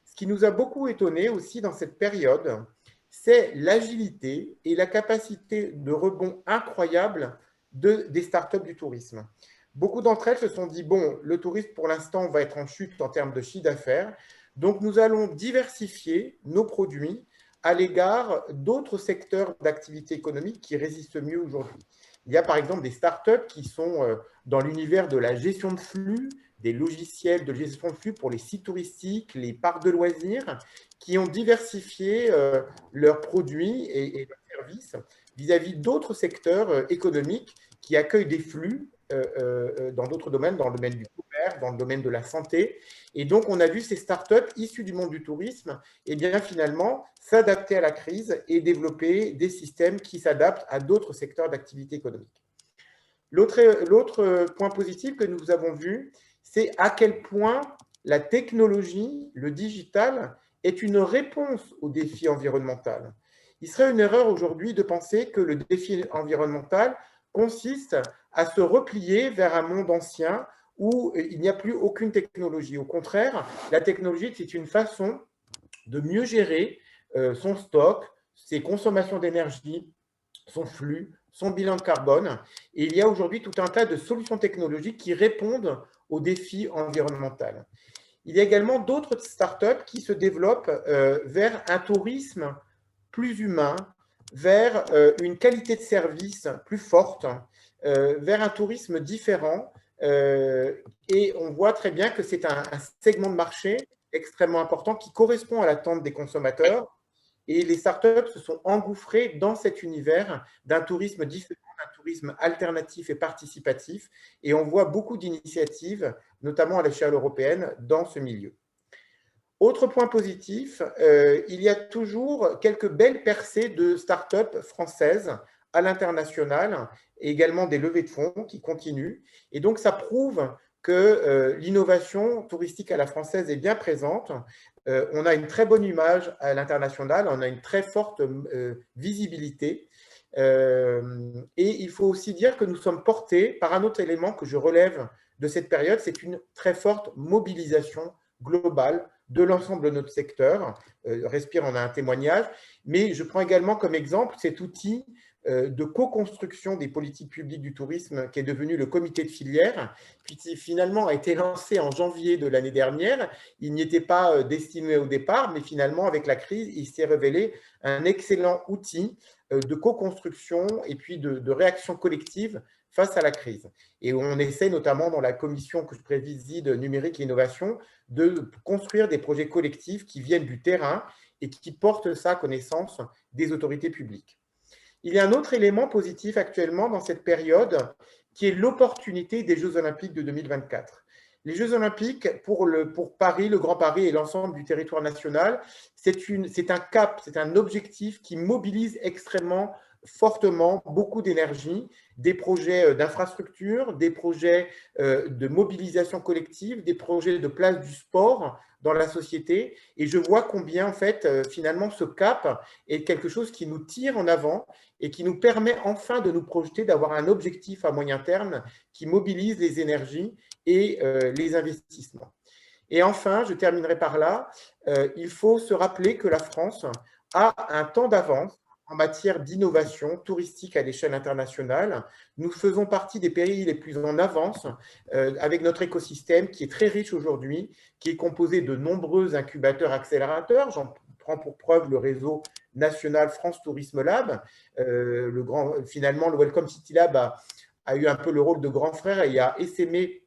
Ce qui nous a beaucoup étonné aussi dans cette période, c'est l'agilité et la capacité de rebond incroyable des startups du tourisme. Beaucoup d'entre elles se sont dit, bon, le tourisme pour l'instant va être en chute en termes de chiffre d'affaires, donc nous allons diversifier nos produits à l'égard d'autres secteurs d'activité économique qui résistent mieux aujourd'hui. Il y a par exemple des startups qui sont dans l'univers de la gestion de flux, des logiciels de gestion de flux pour les sites touristiques, les parcs de loisirs, qui ont diversifié leurs produits et leurs services vis-à-vis d'autres secteurs économiques qui accueillent des flux dans d'autres domaines, dans le domaine du commerce, dans le domaine de la santé. Et donc, on a vu ces startups issues du monde du tourisme, et bien finalement, s'adapter à la crise et développer des systèmes qui s'adaptent à d'autres secteurs d'activité économique. L'autre point positif que nous avons vu, c'est à quel point la technologie, le digital, est une réponse au défi environnemental. Il serait une erreur aujourd'hui de penser que le défi environnemental consiste à se replier vers un monde ancien où il n'y a plus aucune technologie. Au contraire, la technologie, c'est une façon de mieux gérer son stock, ses consommations d'énergie, son flux, son bilan de carbone. Et il y a aujourd'hui tout un tas de solutions technologiques qui répondent aux défis environnementaux. Il y a également d'autres startups qui se développent vers un tourisme plus humain, vers une qualité de service plus forte, vers un tourisme différent. Et on voit très bien que c'est un segment de marché extrêmement important qui correspond à l'attente des consommateurs. Et les startups se sont engouffrées dans cet univers d'un tourisme différent, d'un tourisme alternatif et participatif. Et on voit beaucoup d'initiatives, notamment à l'échelle européenne, dans ce milieu. Autre point positif, il y a toujours quelques belles percées de startups françaises à l'international et également des levées de fonds qui continuent. Et donc, ça prouve que l'innovation touristique à la française est bien présente. On a une très bonne image à l'international, on a une très forte visibilité. Et il faut aussi dire que nous sommes portés par un autre élément que je relève de cette période, c'est une très forte mobilisation globale de l'ensemble de notre secteur. Respire en a un témoignage, mais je prends également comme exemple cet outil de co-construction des politiques publiques du tourisme qui est devenu le comité de filière, qui finalement a été lancé en janvier de l'année dernière. Il n'y était pas destiné au départ, mais finalement, avec la crise, il s'est révélé un excellent outil de co-construction et puis de réaction collective face à la crise. Et on essaie notamment dans la commission que je préside numérique et innovation de construire des projets collectifs qui viennent du terrain et qui portent ça à connaissance des autorités publiques. Il y a un autre élément positif actuellement dans cette période qui est l'opportunité des Jeux Olympiques de 2024. Les Jeux Olympiques pour Paris, le Grand Paris et l'ensemble du territoire national, c'est un cap, c'est un objectif qui mobilise extrêmement fortement beaucoup d'énergie, des projets d'infrastructure, des projets de mobilisation collective, des projets de place du sport dans la société. Et je vois combien, en fait, finalement, ce cap est quelque chose qui nous tire en avant et qui nous permet enfin de nous projeter, d'avoir un objectif à moyen terme qui mobilise les énergies et les investissements. Et enfin, je terminerai par là, il faut se rappeler que la France a un temps d'avance en matière d'innovation touristique à l'échelle internationale. Nous faisons partie des pays les plus en avance avec notre écosystème qui est très riche aujourd'hui, qui est composé de nombreux incubateurs accélérateurs. J'en prends pour preuve le réseau national France Tourisme Lab. Finalement, le Welcome City Lab a eu un peu le rôle de grand frère et a essaimé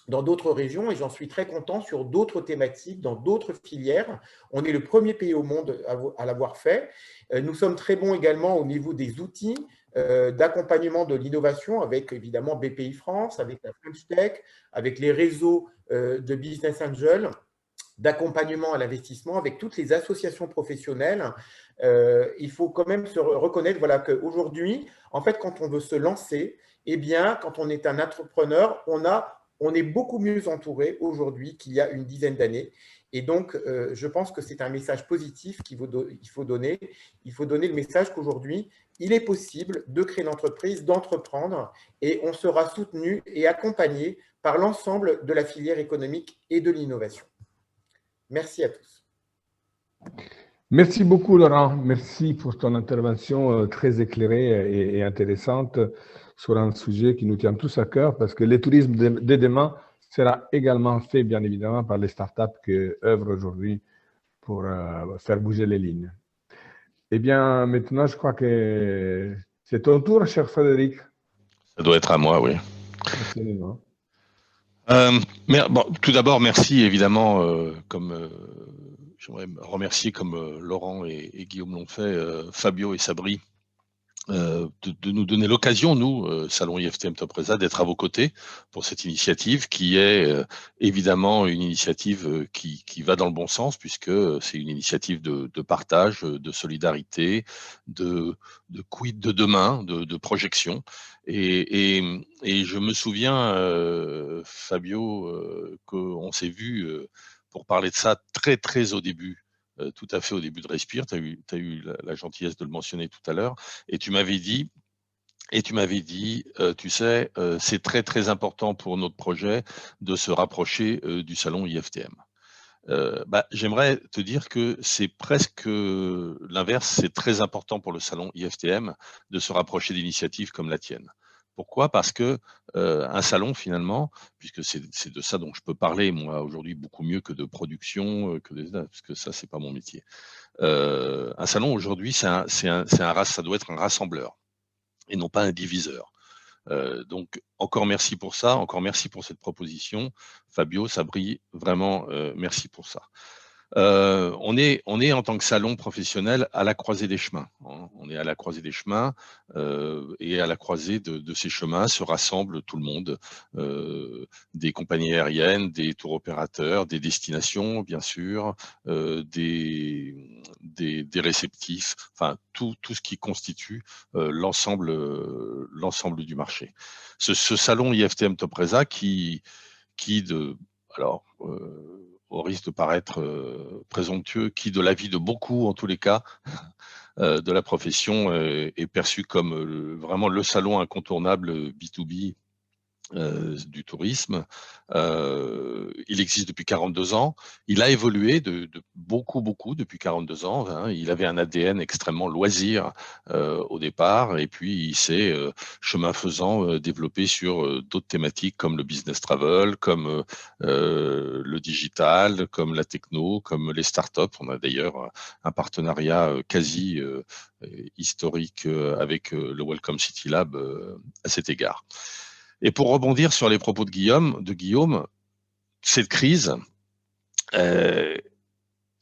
dans d'autres régions, et j'en suis très content sur d'autres thématiques, dans d'autres filières. On est le premier pays au monde à l'avoir fait. Nous sommes très bons également au niveau des outils d'accompagnement de l'innovation avec évidemment BPI France, avec la French Tech, avec les réseaux de Business Angel, d'accompagnement à l'investissement, avec toutes les associations professionnelles. Il faut quand même se reconnaître voilà, qu'aujourd'hui, en fait, quand on veut se lancer, eh bien, quand on est un entrepreneur, on est beaucoup mieux entouré aujourd'hui qu'il y a une dizaine d'années. Et donc, je pense que c'est un message positif qu'il faut donner. Il faut donner le message qu'aujourd'hui, il est possible de créer l'entreprise, d'entreprendre, et on sera soutenu et accompagné par l'ensemble de la filière économique et de l'innovation. Merci à tous. Merci beaucoup, Laurent. Merci pour ton intervention très éclairée et intéressante sur un sujet qui nous tient tous à cœur, parce que le tourisme de demain sera également fait, bien évidemment, par les startups qui œuvrent aujourd'hui pour faire bouger les lignes. Eh bien, maintenant, je crois que c'est ton tour, cher Frédéric. Ça doit être à moi, oui. Absolument. Bon, tout d'abord, merci évidemment, j'aimerais remercier comme Laurent et Guillaume l'ont fait, Fabio et Sabri, de nous donner l'occasion, nous, Salon IFTM Top Resa, d'être à vos côtés pour cette initiative qui est évidemment une initiative qui va dans le bon sens, puisque c'est une initiative de partage, de solidarité, de quid de demain, de projection. Et je me souviens, Fabio, qu'on s'est vu pour parler de ça très, très au début. Tout à fait au début de Respire, tu as eu la gentillesse de le mentionner tout à l'heure, et tu m'avais dit, Et tu m'avais dit, tu sais, c'est très très important pour notre projet de se rapprocher du salon IFTM. J'aimerais te dire que c'est presque l'inverse, c'est très important pour le salon IFTM de se rapprocher d'initiatives comme la tienne. Pourquoi? Parce que un salon finalement, puisque c'est de ça dont je peux parler moi aujourd'hui beaucoup mieux que de production, parce que ça c'est pas mon métier. Un salon aujourd'hui, ça doit être un rassembleur et non pas un diviseur. Donc, encore merci pour ça, encore merci pour cette proposition. Fabio, Sabri, vraiment, merci pour ça. On est en tant que salon professionnel à la croisée des chemins, hein. On est à la croisée des chemins et à la croisée de ces chemins se rassemble tout le monde, des compagnies aériennes, des tours opérateurs, des destinations bien sûr, des réceptifs, enfin tout ce qui constitue l'ensemble du marché. Ce salon IFTM Topresa alors, au risque de paraître présomptueux, qui, de l'avis de beaucoup, en tous les cas, de la profession, est perçu comme vraiment le salon incontournable B2B du tourisme. Il existe depuis 42 ans. Il a évolué de beaucoup depuis 42 ans, hein. Il avait un ADN extrêmement loisir au départ, et puis il s'est, chemin faisant, développé sur d'autres thématiques comme le business travel, comme le digital, comme la techno, comme les startups. On a d'ailleurs un partenariat quasi historique avec le Welcome City Lab à cet égard. Et pour rebondir sur les propos de Guillaume, cette crise, elle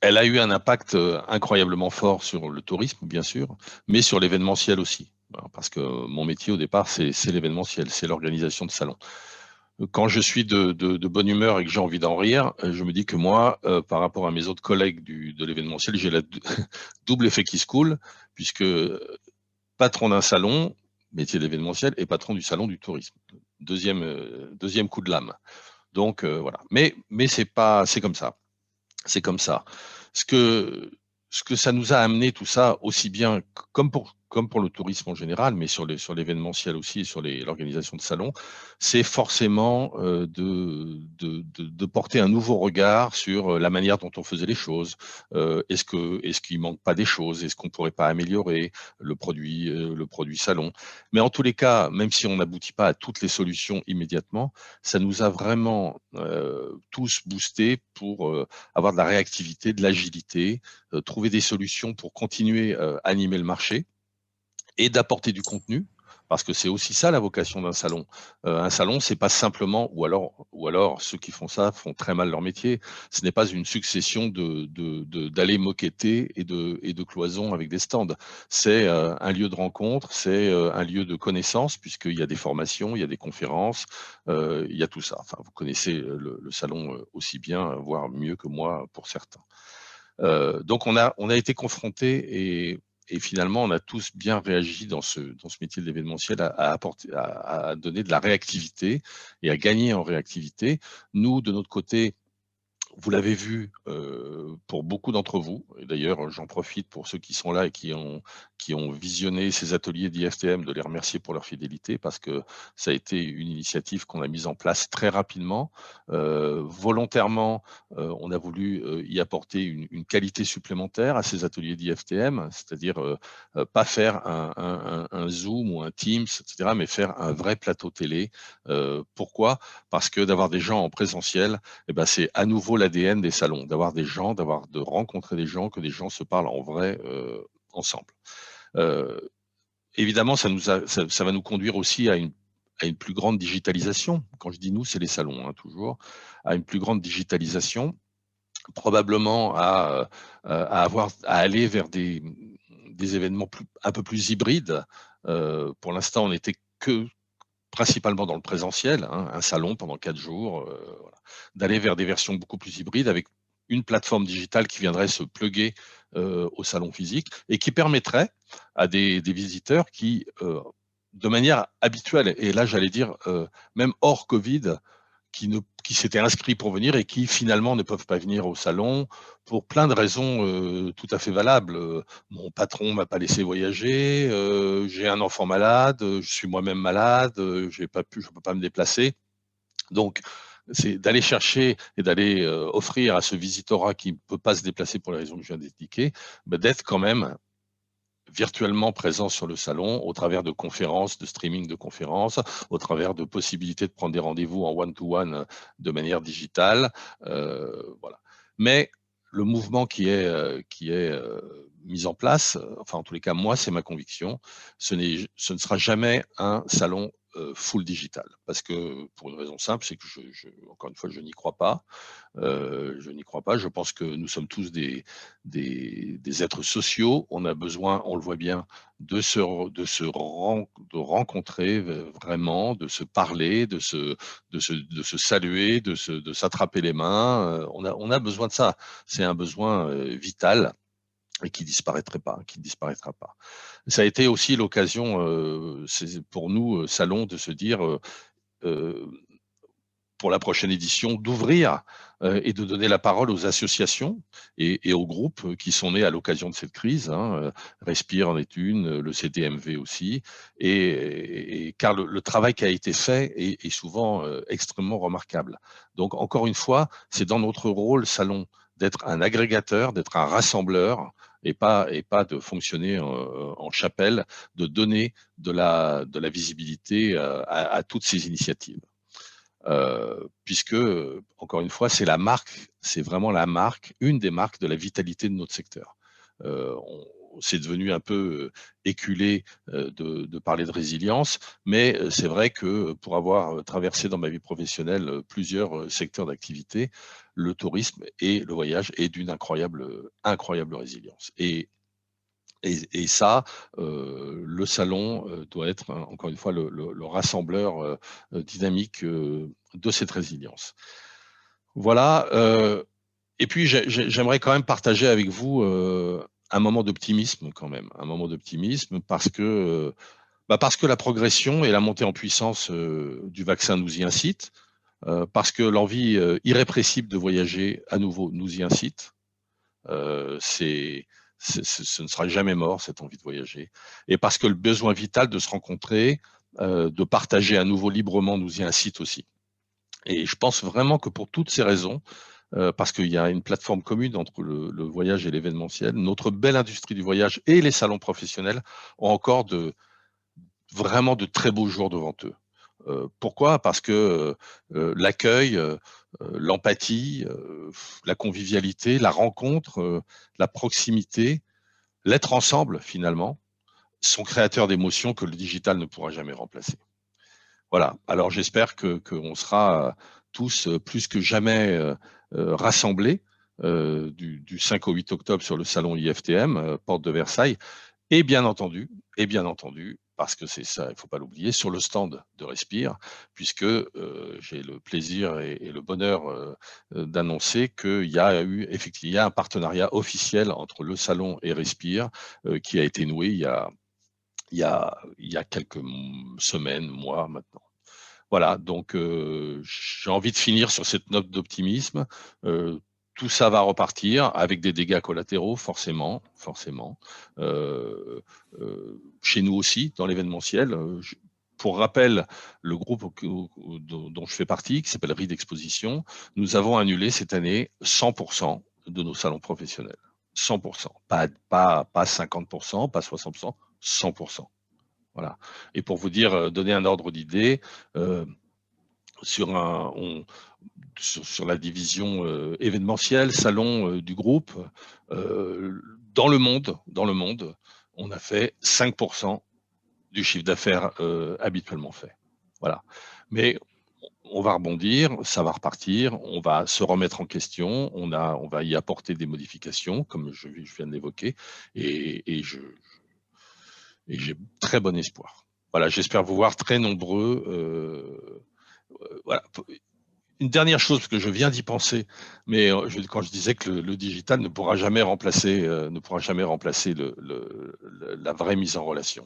a eu un impact incroyablement fort sur le tourisme, bien sûr, mais sur l'événementiel aussi. Parce que mon métier, au départ, c'est l'événementiel, c'est l'organisation de salons. Quand je suis de bonne humeur et que j'ai envie d'en rire, je me dis que moi, par rapport à mes autres collègues de l'événementiel, j'ai la double effet qui se coule, puisque patron d'un salon, métier de l'événementiel, et patron du salon du tourisme. Deuxième coup de lame. Donc voilà. Mais c'est comme ça. C'est comme ça. Ce que ça nous a amené tout ça, aussi bien comme pour le tourisme en général, mais sur l'événementiel aussi et sur l'organisation de salons, c'est forcément de porter un nouveau regard sur la manière dont on faisait les choses. Est-ce qu'il manque pas des choses? Est-ce qu'on pourrait pas améliorer le produit salon? Mais en tous les cas, même si on n'aboutit pas à toutes les solutions immédiatement, ça nous a vraiment tous boostés pour avoir de la réactivité, de l'agilité, trouver des solutions pour continuer à animer le marché et d'apporter du contenu, parce que c'est aussi ça la vocation d'un salon. Un salon, c'est pas simplement, ou alors ceux qui font ça font très mal leur métier. Ce n'est pas une succession d'allées moqueter et de cloisons avec des stands. C'est un lieu de rencontre, c'est un lieu de connaissance, puisqu'il y a des formations, il y a des conférences, il y a tout ça. Enfin, vous connaissez le salon aussi bien, voire mieux que moi pour certains. Donc on a été confrontés et finalement, on a tous bien réagi dans ce métier de l'événementiel à donner de la réactivité et à gagner en réactivité. Nous, de notre côté, vous l'avez vu pour beaucoup d'entre vous, et d'ailleurs j'en profite pour ceux qui sont là et qui ont visionné ces ateliers d'IFTM, de les remercier pour leur fidélité, parce que ça a été une initiative qu'on a mise en place très rapidement. Volontairement, on a voulu y apporter une qualité supplémentaire à ces ateliers d'IFTM, c'est-à-dire pas faire un Zoom ou un Teams, etc., mais faire un vrai plateau télé. Pourquoi? Parce que d'avoir des gens en présentiel, c'est à nouveau l'ADN des salons, d'avoir des gens, de rencontrer des gens, que des gens se parlent en vrai ensemble. Évidemment, ça va nous conduire aussi à une plus grande digitalisation. Quand je dis nous, c'est les salons, hein, toujours, à une plus grande digitalisation, probablement à aller vers des événements un peu plus hybrides. Pour l'instant, on n'était que principalement dans le présentiel, hein, un salon pendant 4 jours, voilà. D'aller vers des versions beaucoup plus hybrides avec une plateforme digitale qui viendrait se plugger au salon physique et qui permettrait à des visiteurs qui, de manière habituelle, et là j'allais dire même hors Covid, qui s'étaient inscrits pour venir et qui finalement ne peuvent pas venir au salon pour plein de raisons tout à fait valables. Mon patron m'a pas laissé voyager, j'ai un enfant malade, je suis moi-même malade, je peux pas me déplacer. Donc, c'est d'aller chercher et d'aller offrir à ce visitorat qui ne peut pas se déplacer pour les raisons que je viens d'indiquer, d'être quand même virtuellement présent sur le salon au travers de conférences, de streaming de conférences, au travers de possibilités de prendre des rendez-vous en one-to-one de manière digitale. Voilà. Mais le mouvement qui est mis en place, enfin en tous les cas, moi, c'est ma conviction, ce ne sera jamais un salon full digital. Parce que, pour une raison simple, c'est que, encore une fois, je n'y crois pas. Je n'y crois pas. Je pense que nous sommes tous des êtres sociaux. On a besoin, on le voit bien, de rencontrer vraiment, de se parler, de se saluer, de s'attraper les mains. On a besoin de ça. C'est un besoin vital et qui disparaîtra pas. Ça a été aussi l'occasion, pour nous, Salon, de se dire, pour la prochaine édition, d'ouvrir et de donner la parole aux associations et aux groupes qui sont nés à l'occasion de cette crise. Respire en est une, le CDMV aussi, car le travail qui a été fait est souvent extrêmement remarquable. Donc, encore une fois, c'est dans notre rôle, Salon, d'être un agrégateur, d'être un rassembleur, et pas de fonctionner en chapelle, de donner de la visibilité à toutes ces initiatives. Puisque, encore une fois, c'est vraiment la marque, une des marques de la vitalité de notre secteur. C'est devenu un peu éculé de parler de résilience, mais c'est vrai que pour avoir traversé dans ma vie professionnelle plusieurs secteurs d'activité, le tourisme et le voyage est d'une incroyable résilience. Et ça, le salon doit être, encore une fois, le rassembleur dynamique de cette résilience. Voilà. Et puis, j'aimerais quand même partager avec vous un moment d'optimisme quand même, parce que la progression et la montée en puissance du vaccin nous y incitent, parce que l'envie irrépressible de voyager à nouveau nous y incite. Ce ne sera jamais mort, cette envie de voyager. Et parce que le besoin vital de se rencontrer, de partager à nouveau librement nous y incite aussi. Et je pense vraiment que pour toutes ces raisons, parce qu'il y a une plateforme commune entre le voyage et l'événementiel, notre belle industrie du voyage et les salons professionnels ont encore vraiment de très beaux jours devant eux. Pourquoi? Parce que l'accueil, l'empathie, la convivialité, la rencontre, la proximité, l'être ensemble finalement, sont créateurs d'émotions que le digital ne pourra jamais remplacer. Voilà. Alors j'espère qu'on sera tous plus que jamais rassemblés du 5 au 8 octobre sur le salon IFTM, porte de Versailles, et bien entendu, parce que c'est ça, il ne faut pas l'oublier, sur le stand de Respire, puisque j'ai le plaisir et le bonheur d'annoncer qu'il y a un partenariat officiel entre le salon et Respire qui a été noué il y a quelques semaines, mois maintenant. Voilà, donc j'ai envie de finir sur cette note d'optimisme. Tout ça va repartir avec des dégâts collatéraux, forcément. Chez nous aussi, dans l'événementiel. Pour rappel, le groupe dont je fais partie, qui s'appelle RID Exposition, nous avons annulé cette année 100% de nos salons professionnels. 100%. Pas 50%, pas 60%, 100%. Voilà. Et pour vous dire, donner un ordre d'idée, sur la division événementielle, salon du groupe, dans le monde, on a fait 5% du chiffre d'affaires habituellement fait. Voilà. Mais on va rebondir, ça va repartir, on va se remettre en question, on va y apporter des modifications, comme je viens de l'évoquer, et j'ai très bon espoir. Voilà, j'espère vous voir très nombreux. Voilà. Une dernière chose, parce que je viens d'y penser, mais quand je disais que le digital ne pourra jamais remplacer, la vraie mise en relation.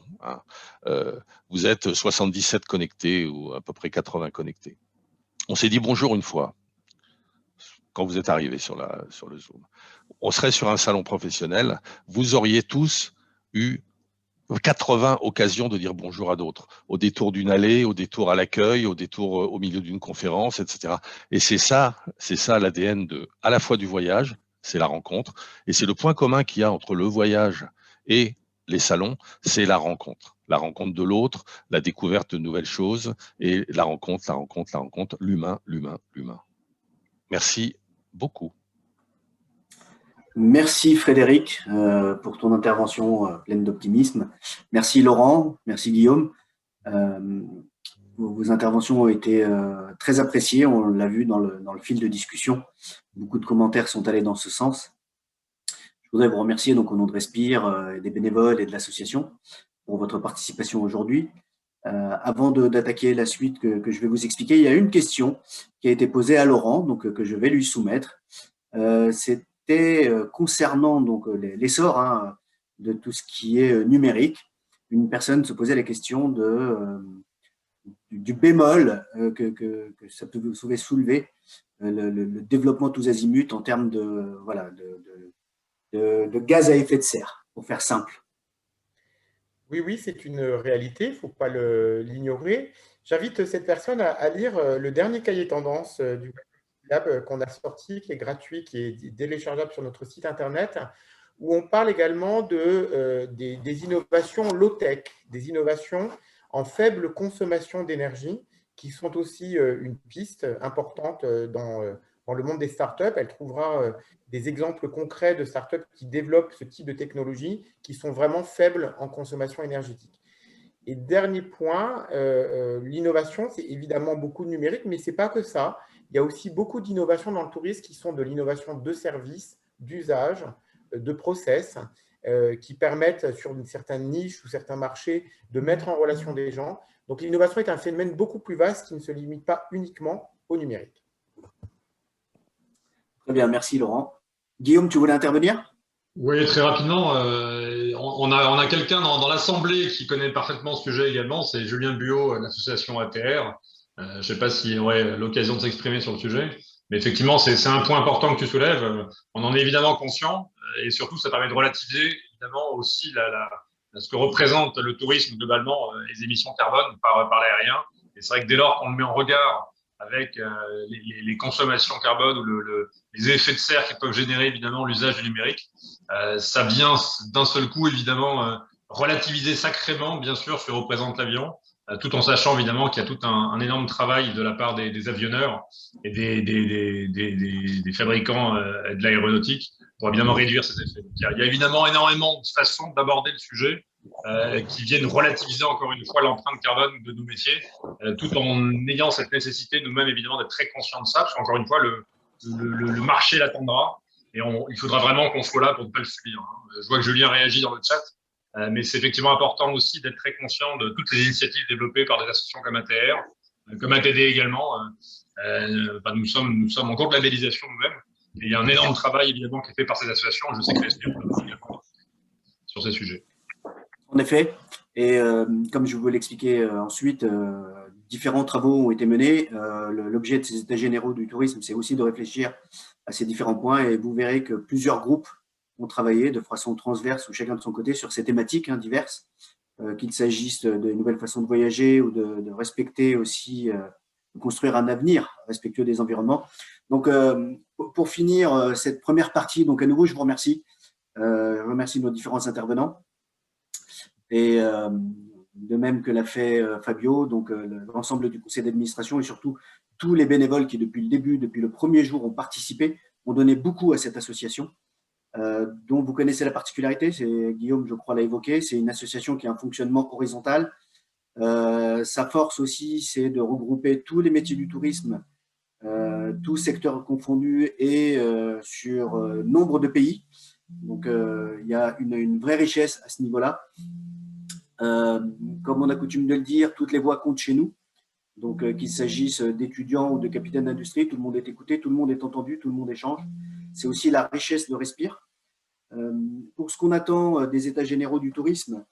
Vous êtes 77 connectés ou à peu près 80 connectés. On s'est dit bonjour une fois, quand vous êtes arrivés sur le Zoom. On serait sur un salon professionnel, vous auriez tous eu 80 occasions de dire bonjour à d'autres, au détour d'une allée, au détour à l'accueil, au détour au milieu d'une conférence, etc. Et c'est ça l'ADN à la fois du voyage, c'est la rencontre, et c'est le point commun qu'il y a entre le voyage et les salons, c'est la rencontre de l'autre, la découverte de nouvelles choses, et la rencontre, l'humain. Merci beaucoup. Merci Frédéric pour ton intervention pleine d'optimisme. Merci Laurent, merci Guillaume. Vos interventions ont été très appréciées, on l'a vu dans le fil de discussion. Beaucoup de commentaires sont allés dans ce sens. Je voudrais vous remercier donc au nom de Respire, des bénévoles et de l'association pour votre participation aujourd'hui. Avant d'attaquer la suite que je vais vous expliquer, il y a une question qui a été posée à Laurent, donc que je vais lui soumettre. C'était concernant donc l'essor de tout ce qui est numérique. Une personne se posait la question du bémol que ça pouvait soulever le développement tous azimuts en termes de gaz à effet de serre, pour faire simple. Oui, c'est une réalité, il ne faut pas l'ignorer. J'invite cette personne à lire le dernier cahier tendance du Lab qu'on a sorti, qui est gratuit, qui est téléchargeable sur notre site internet, où on parle également des innovations low-tech, des innovations en faible consommation d'énergie, qui sont aussi une piste importante dans le monde des startups. Elle trouvera des exemples concrets de startups qui développent ce type de technologie, qui sont vraiment faibles en consommation énergétique. Et dernier point, l'innovation, c'est évidemment beaucoup de numérique, mais ce n'est pas que ça. Il y a aussi beaucoup d'innovations dans le tourisme qui sont de l'innovation de services, d'usage, de process, qui permettent sur une certaine niche ou certains marchés de mettre en relation des gens. Donc l'innovation est un phénomène beaucoup plus vaste qui ne se limite pas uniquement au numérique. Très bien, merci Laurent. Guillaume, tu voulais intervenir ? Oui, très rapidement. On a quelqu'un dans l'Assemblée qui connaît parfaitement ce sujet également, c'est Julien Buot de l'association ATR. Je ne sais pas s'il aurait l'occasion de s'exprimer sur le sujet, mais effectivement, c'est un point important que tu soulèves. On en est évidemment conscient, et surtout, ça permet de relativiser évidemment aussi ce que représente le tourisme globalement, les émissions carbone par l'aérien. Et c'est vrai que dès lors qu'on le met en regard avec les consommations carbone ou les effets de serre qui peuvent générer évidemment l'usage du numérique, ça vient d'un seul coup évidemment relativiser sacrément bien sûr ce que représente l'avion, tout en sachant évidemment qu'il y a tout un énorme travail de la part des avionneurs et des fabricants de l'aéronautique pour évidemment réduire ces effets. Donc, il y a évidemment énormément de façons d'aborder le sujet qui viennent relativiser encore une fois l'empreinte carbone de nos métiers, tout en ayant cette nécessité nous-mêmes évidemment d'être très conscients de ça, parce qu'encore une fois, le marché l'attendra et il faudra vraiment qu'on soit là pour ne pas le subir. Je vois que Julien réagit dans le chat, mais c'est effectivement important aussi d'être très conscient de toutes les initiatives développées par des associations comme ATR, comme ATD également. Nous sommes en cours de labellisation nous-mêmes, et il y a un énorme travail évidemment qui est fait par ces associations. Je sais que Respire également sur ces sujets. En effet, et comme je vous l'expliquais ensuite, différents travaux ont été menés. L'objet de ces états généraux du tourisme, c'est aussi de réfléchir à ces différents points, et vous verrez que plusieurs groupes ont travaillé de façon transverse ou chacun de son côté sur ces thématiques diverses, qu'il s'agisse de nouvelles façons de voyager ou de respecter aussi, de construire un avenir respectueux des environnements. Donc, pour finir cette première partie, donc à nouveau, je vous remercie. Je remercie nos différents intervenants. Et de même que l'a fait Fabio, donc l'ensemble du conseil d'administration et surtout tous les bénévoles qui depuis le début, depuis le premier jour ont participé, ont donné beaucoup à cette association, dont vous connaissez la particularité, c'est Guillaume, je crois, l'a évoqué, c'est une association qui a un fonctionnement horizontal. Sa force aussi, c'est de regrouper tous les métiers du tourisme, tous secteurs confondus et sur nombre de pays. Donc, il y a une vraie richesse à ce niveau-là. Comme on a coutume de le dire, toutes les voix comptent chez nous. Donc, qu'il s'agisse d'étudiants ou de capitaines d'industrie, tout le monde est écouté, tout le monde est entendu, tout le monde échange. C'est aussi la richesse de Respire. Pour ce qu'on attend des états généraux du tourisme,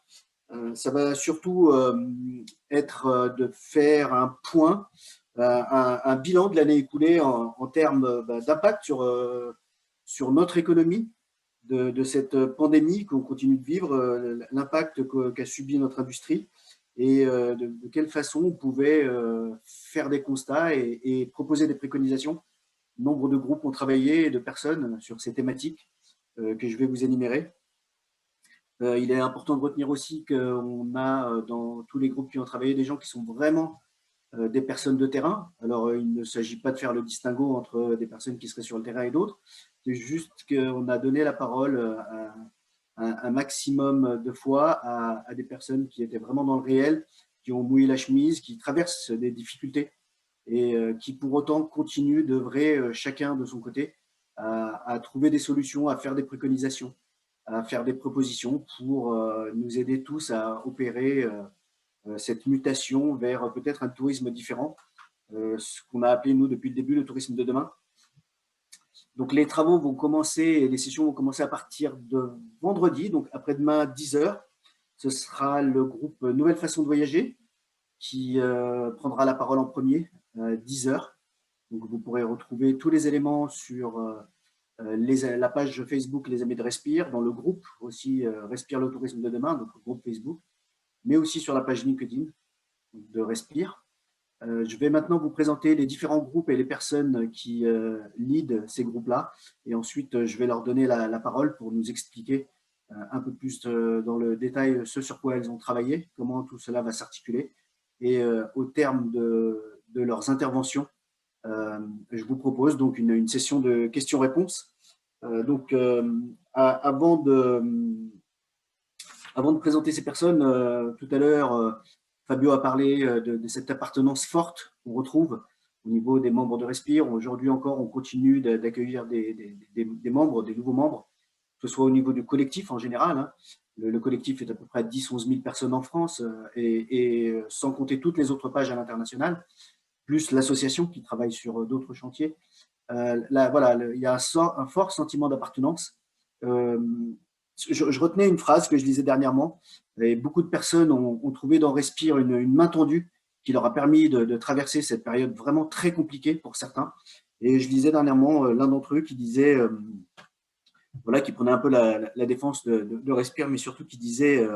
ça va surtout être de faire un point un bilan de l'année écoulée en termes d'impact sur notre économie, de cette pandémie qu'on continue de vivre, l'impact qu'a subi notre industrie et de quelle façon on pouvait faire des constats et proposer des préconisations. Nombre de groupes ont travaillé, de personnes, sur ces thématiques que je vais vous énumérer. Il est important de retenir aussi qu'on a dans tous les groupes qui ont travaillé des gens qui sont vraiment des personnes de terrain. Alors, il ne s'agit pas de faire le distinguo entre des personnes qui seraient sur le terrain et d'autres. C'est juste qu'on a donné la parole un maximum de fois à des personnes qui étaient vraiment dans le réel, qui ont mouillé la chemise, qui traversent des difficultés et qui pour autant continuent d'œuvrer chacun de son côté à trouver des solutions, à faire des préconisations, à faire des propositions pour nous aider tous à opérer cette mutation vers peut-être un tourisme différent, ce qu'on a appelé, nous, depuis le début, le tourisme de demain. Donc, les travaux vont commencer, et les sessions vont commencer à partir de vendredi, donc après-demain à 10h. Ce sera le groupe Nouvelle Façon de Voyager qui prendra la parole en premier, 10h. Donc, vous pourrez retrouver tous les éléments sur la page Facebook Les Amis de Respire, dans le groupe aussi Respire le tourisme de demain, donc le groupe Facebook, mais aussi sur la page LinkedIn de Respire. Je vais maintenant vous présenter les différents groupes et les personnes qui lead ces groupes-là. Et ensuite, je vais leur donner la parole pour nous expliquer un peu plus dans le détail ce sur quoi elles ont travaillé, comment tout cela va s'articuler. Et au terme de leurs interventions, je vous propose donc une session de questions-réponses. Avant de présenter ces personnes, tout à l'heure, Fabio a parlé de cette appartenance forte qu'on retrouve au niveau des membres de Respire. Aujourd'hui encore, on continue d'accueillir des membres, des nouveaux membres, que ce soit au niveau du collectif en général. Hein. Le collectif est à peu près 10-11 000 personnes en France et sans compter toutes les autres pages à l'international, plus l'association qui travaille sur d'autres chantiers. Voilà, il y a un fort sentiment d'appartenance. Je retenais une phrase que je lisais dernièrement, et beaucoup de personnes ont trouvé dans Respire une main tendue qui leur a permis de traverser cette période vraiment très compliquée pour certains. Et je lisais dernièrement l'un d'entre eux qui disait, voilà, qui prenait un peu la défense de Respire, mais surtout qui disait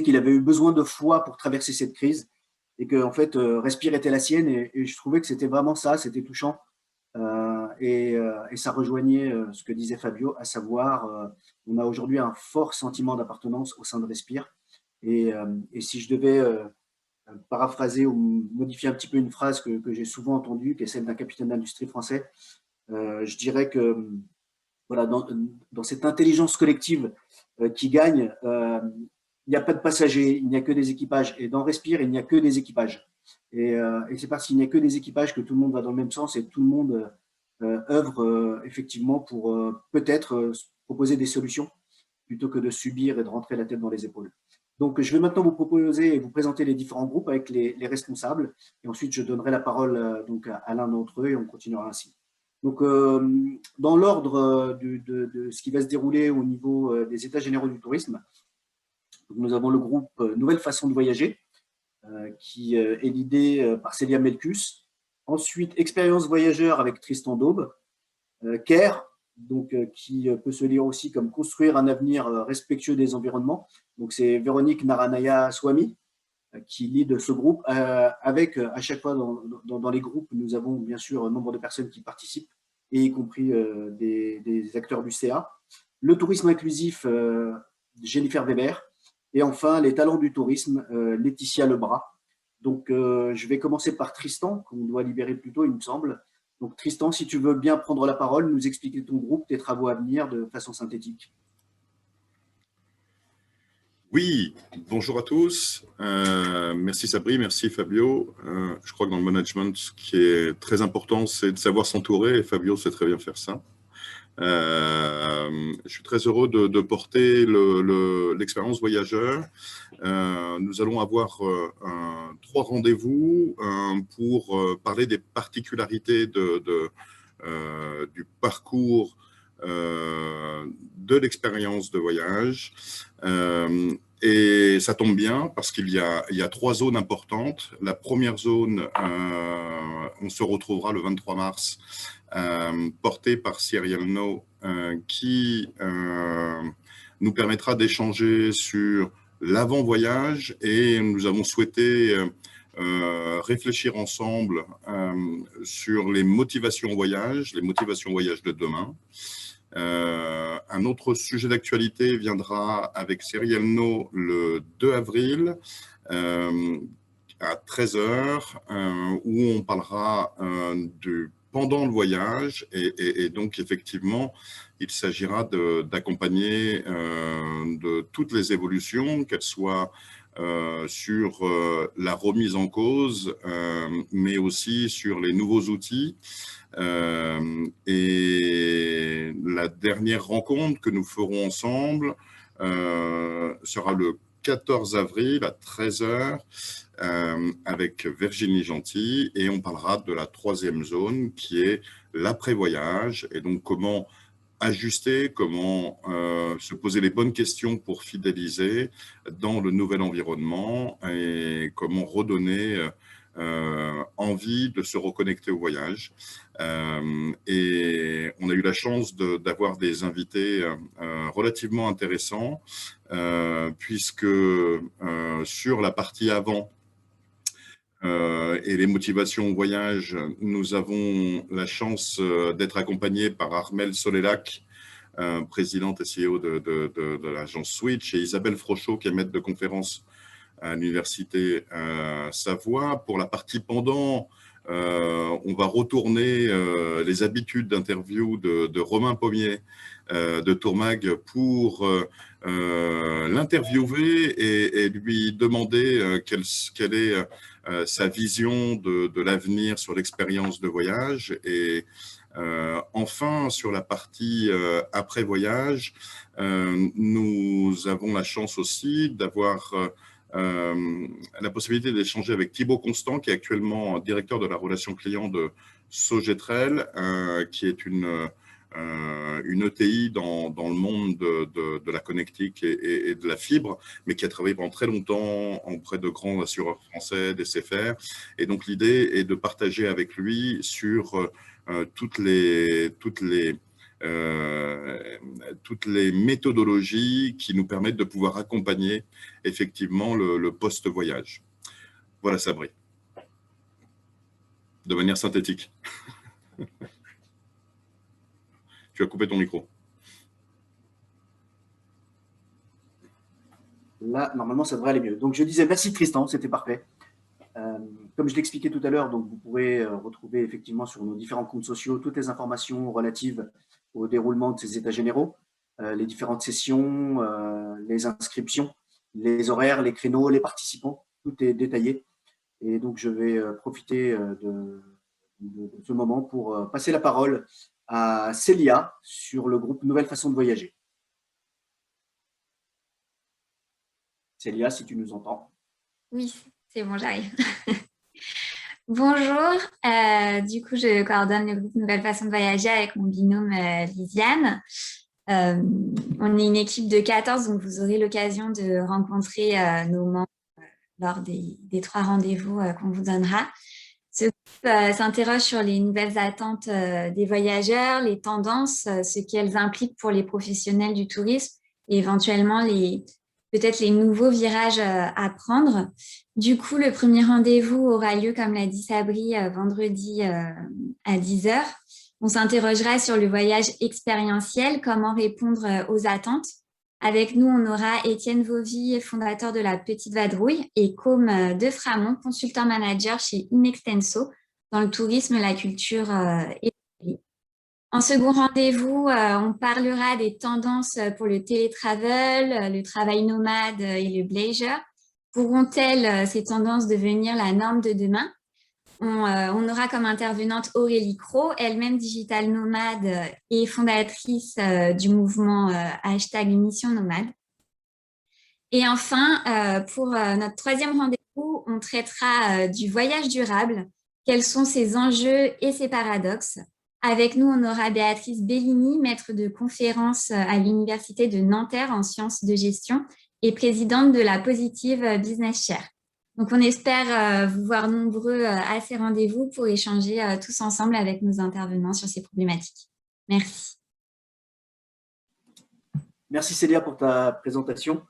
qu'il avait eu besoin de foi pour traverser cette crise et que en fait, Respire était la sienne et je trouvais que c'était vraiment ça, c'était touchant. Et ça rejoignait ce que disait Fabio, à savoir, on a aujourd'hui un fort sentiment d'appartenance au sein de Respire. Et si je devais paraphraser ou modifier un petit peu une phrase que j'ai souvent entendue, qui est celle d'un capitaine d'industrie français, je dirais que voilà, dans cette intelligence collective qui gagne, il n'y a pas de passagers, il n'y a que des équipages. Et dans Respire, il n'y a que des équipages. Et c'est parce qu'il n'y a que des équipages que tout le monde va dans le même sens et tout le monde œuvre effectivement pour peut-être proposer des solutions plutôt que de subir et de rentrer la tête dans les épaules. Donc, je vais maintenant vous proposer et vous présenter les différents groupes avec les responsables. Et ensuite, je donnerai la parole donc, à l'un d'entre eux et on continuera ainsi. Donc, dans l'ordre de ce qui va se dérouler au niveau des États généraux du tourisme, nous avons le groupe Nouvelle Façon de Voyager, qui est l'idée par Célia Melkus. Ensuite, Expérience Voyageur avec Tristan Daube. CARE, donc, qui peut se lire aussi comme Construire un avenir respectueux des environnements. Donc, c'est Véronique Naranaya Swami qui lead ce groupe. Avec, à chaque fois, dans les groupes, nous avons bien sûr un nombre de personnes qui participent, et y compris des acteurs du CA. Le tourisme inclusif, Jennifer Weber. Et enfin, les talents du tourisme, Laetitia Lebras. Donc, je vais commencer par Tristan, qu'on doit libérer plus tôt, il me semble. Donc, Tristan, si tu veux bien prendre la parole, nous expliquer ton groupe, tes travaux à venir de façon synthétique. Oui, bonjour à tous. Merci Sabri, merci Fabio. Je crois que dans le management, ce qui est très important, c'est de savoir s'entourer, et Fabio sait très bien faire ça. Je suis très heureux de porter l'expérience voyageur. Nous allons avoir 3 rendez-vous pour parler des particularités du parcours de l'expérience de voyage. Et ça tombe bien parce qu'il y a 3 zones importantes. La première zone, on se retrouvera le 23 mars, portée par Cyril No, qui nous permettra d'échanger sur l'avant-voyage, et nous avons souhaité réfléchir ensemble sur les motivations voyage de demain. Un autre sujet d'actualité viendra avec Cyril No le 2 avril à 13 h, où on parlera pendant le voyage, et donc effectivement il s'agira d'accompagner de toutes les évolutions, qu'elles soient sur la remise en cause, mais aussi sur les nouveaux outils. Et la dernière rencontre que nous ferons ensemble sera le 14 avril à 13 h avec Virginie Gentil, et on parlera de la 3e zone qui est l'après-voyage, et donc comment ajuster, comment se poser les bonnes questions pour fidéliser dans le nouvel environnement, et comment redonner envie de se reconnecter au voyage. Et on a eu la chance d'avoir des invités relativement intéressants, puisque sur la partie avant et les motivations au voyage, nous avons la chance d'être accompagnés par Armelle Solélac, présidente et CEO de l'agence Switch, et Isabelle Frochot, qui est maître de conférence à l'université Savoie. Pour la partie pendant, on va retourner les habitudes d'interview de Romain Pommier de Tourmag pour l'interviewer et lui demander quelle est sa vision de l'avenir sur l'expérience de voyage. Et enfin, sur la partie après-voyage, nous avons la chance aussi d'avoir la possibilité d'échanger avec Thibaut Constant, qui est actuellement directeur de la relation client de Sogetrel, qui est une ETI dans le monde de la connectique et de la fibre, mais qui a travaillé pendant très longtemps auprès de grands assureurs français, des SFR. Et donc l'idée est de partager avec lui sur toutes les méthodologies qui nous permettent de pouvoir accompagner effectivement le post-voyage. Voilà, Sabri, de manière synthétique. Tu as coupé ton micro. Là, normalement, ça devrait aller mieux. Donc, je disais merci Tristan, c'était parfait. Comme je l'expliquais tout à l'heure, donc vous pourrez retrouver effectivement sur nos différents comptes sociaux toutes les informations relatives au déroulement de ces états généraux, les différentes sessions, les inscriptions, les horaires, les créneaux, les participants, tout est détaillé. Et donc, je vais profiter de ce moment pour passer la parole à Célia sur le groupe Nouvelle Façon de Voyager. Célia, si tu nous entends. Oui, c'est bon, j'arrive. Bonjour, du coup, je coordonne le groupe Nouvelle Façon de Voyager avec mon binôme Lisiane. On est une équipe de 14, donc vous aurez l'occasion de rencontrer nos membres lors des 3 rendez-vous qu'on vous donnera. Ce groupe s'interroge sur les nouvelles attentes des voyageurs, les tendances, ce qu'elles impliquent pour les professionnels du tourisme et éventuellement peut-être les nouveaux virages à prendre. Du coup, le premier rendez-vous aura lieu, comme l'a dit Sabri, vendredi à 10 h. On s'interrogera sur le voyage expérientiel, comment répondre aux attentes. Avec nous, on aura Étienne Vauvy, fondateur de la Petite Vadrouille, et Côme de Framont, consultant manager chez Inextenso, dans le tourisme, la culture et l'hôtellerie. En second rendez-vous, on parlera des tendances pour le télétravel, le travail nomade et le leisure. Pourront-elles, ces tendances, devenir la norme de demain? On aura comme intervenante Aurélie Cros, elle-même digital nomade et fondatrice du mouvement #Mission Nomade. Et enfin, pour notre 3e rendez-vous, on traitera du voyage durable. Quels sont ses enjeux et ses paradoxes? Avec nous, on aura Béatrice Bellini, maître de conférence à l'Université de Nanterre en sciences de gestion et présidente de la Positive Business Chair. Donc, on espère vous voir nombreux à ces rendez-vous pour échanger tous ensemble avec nos intervenants sur ces problématiques. Merci. Merci Célia pour ta présentation,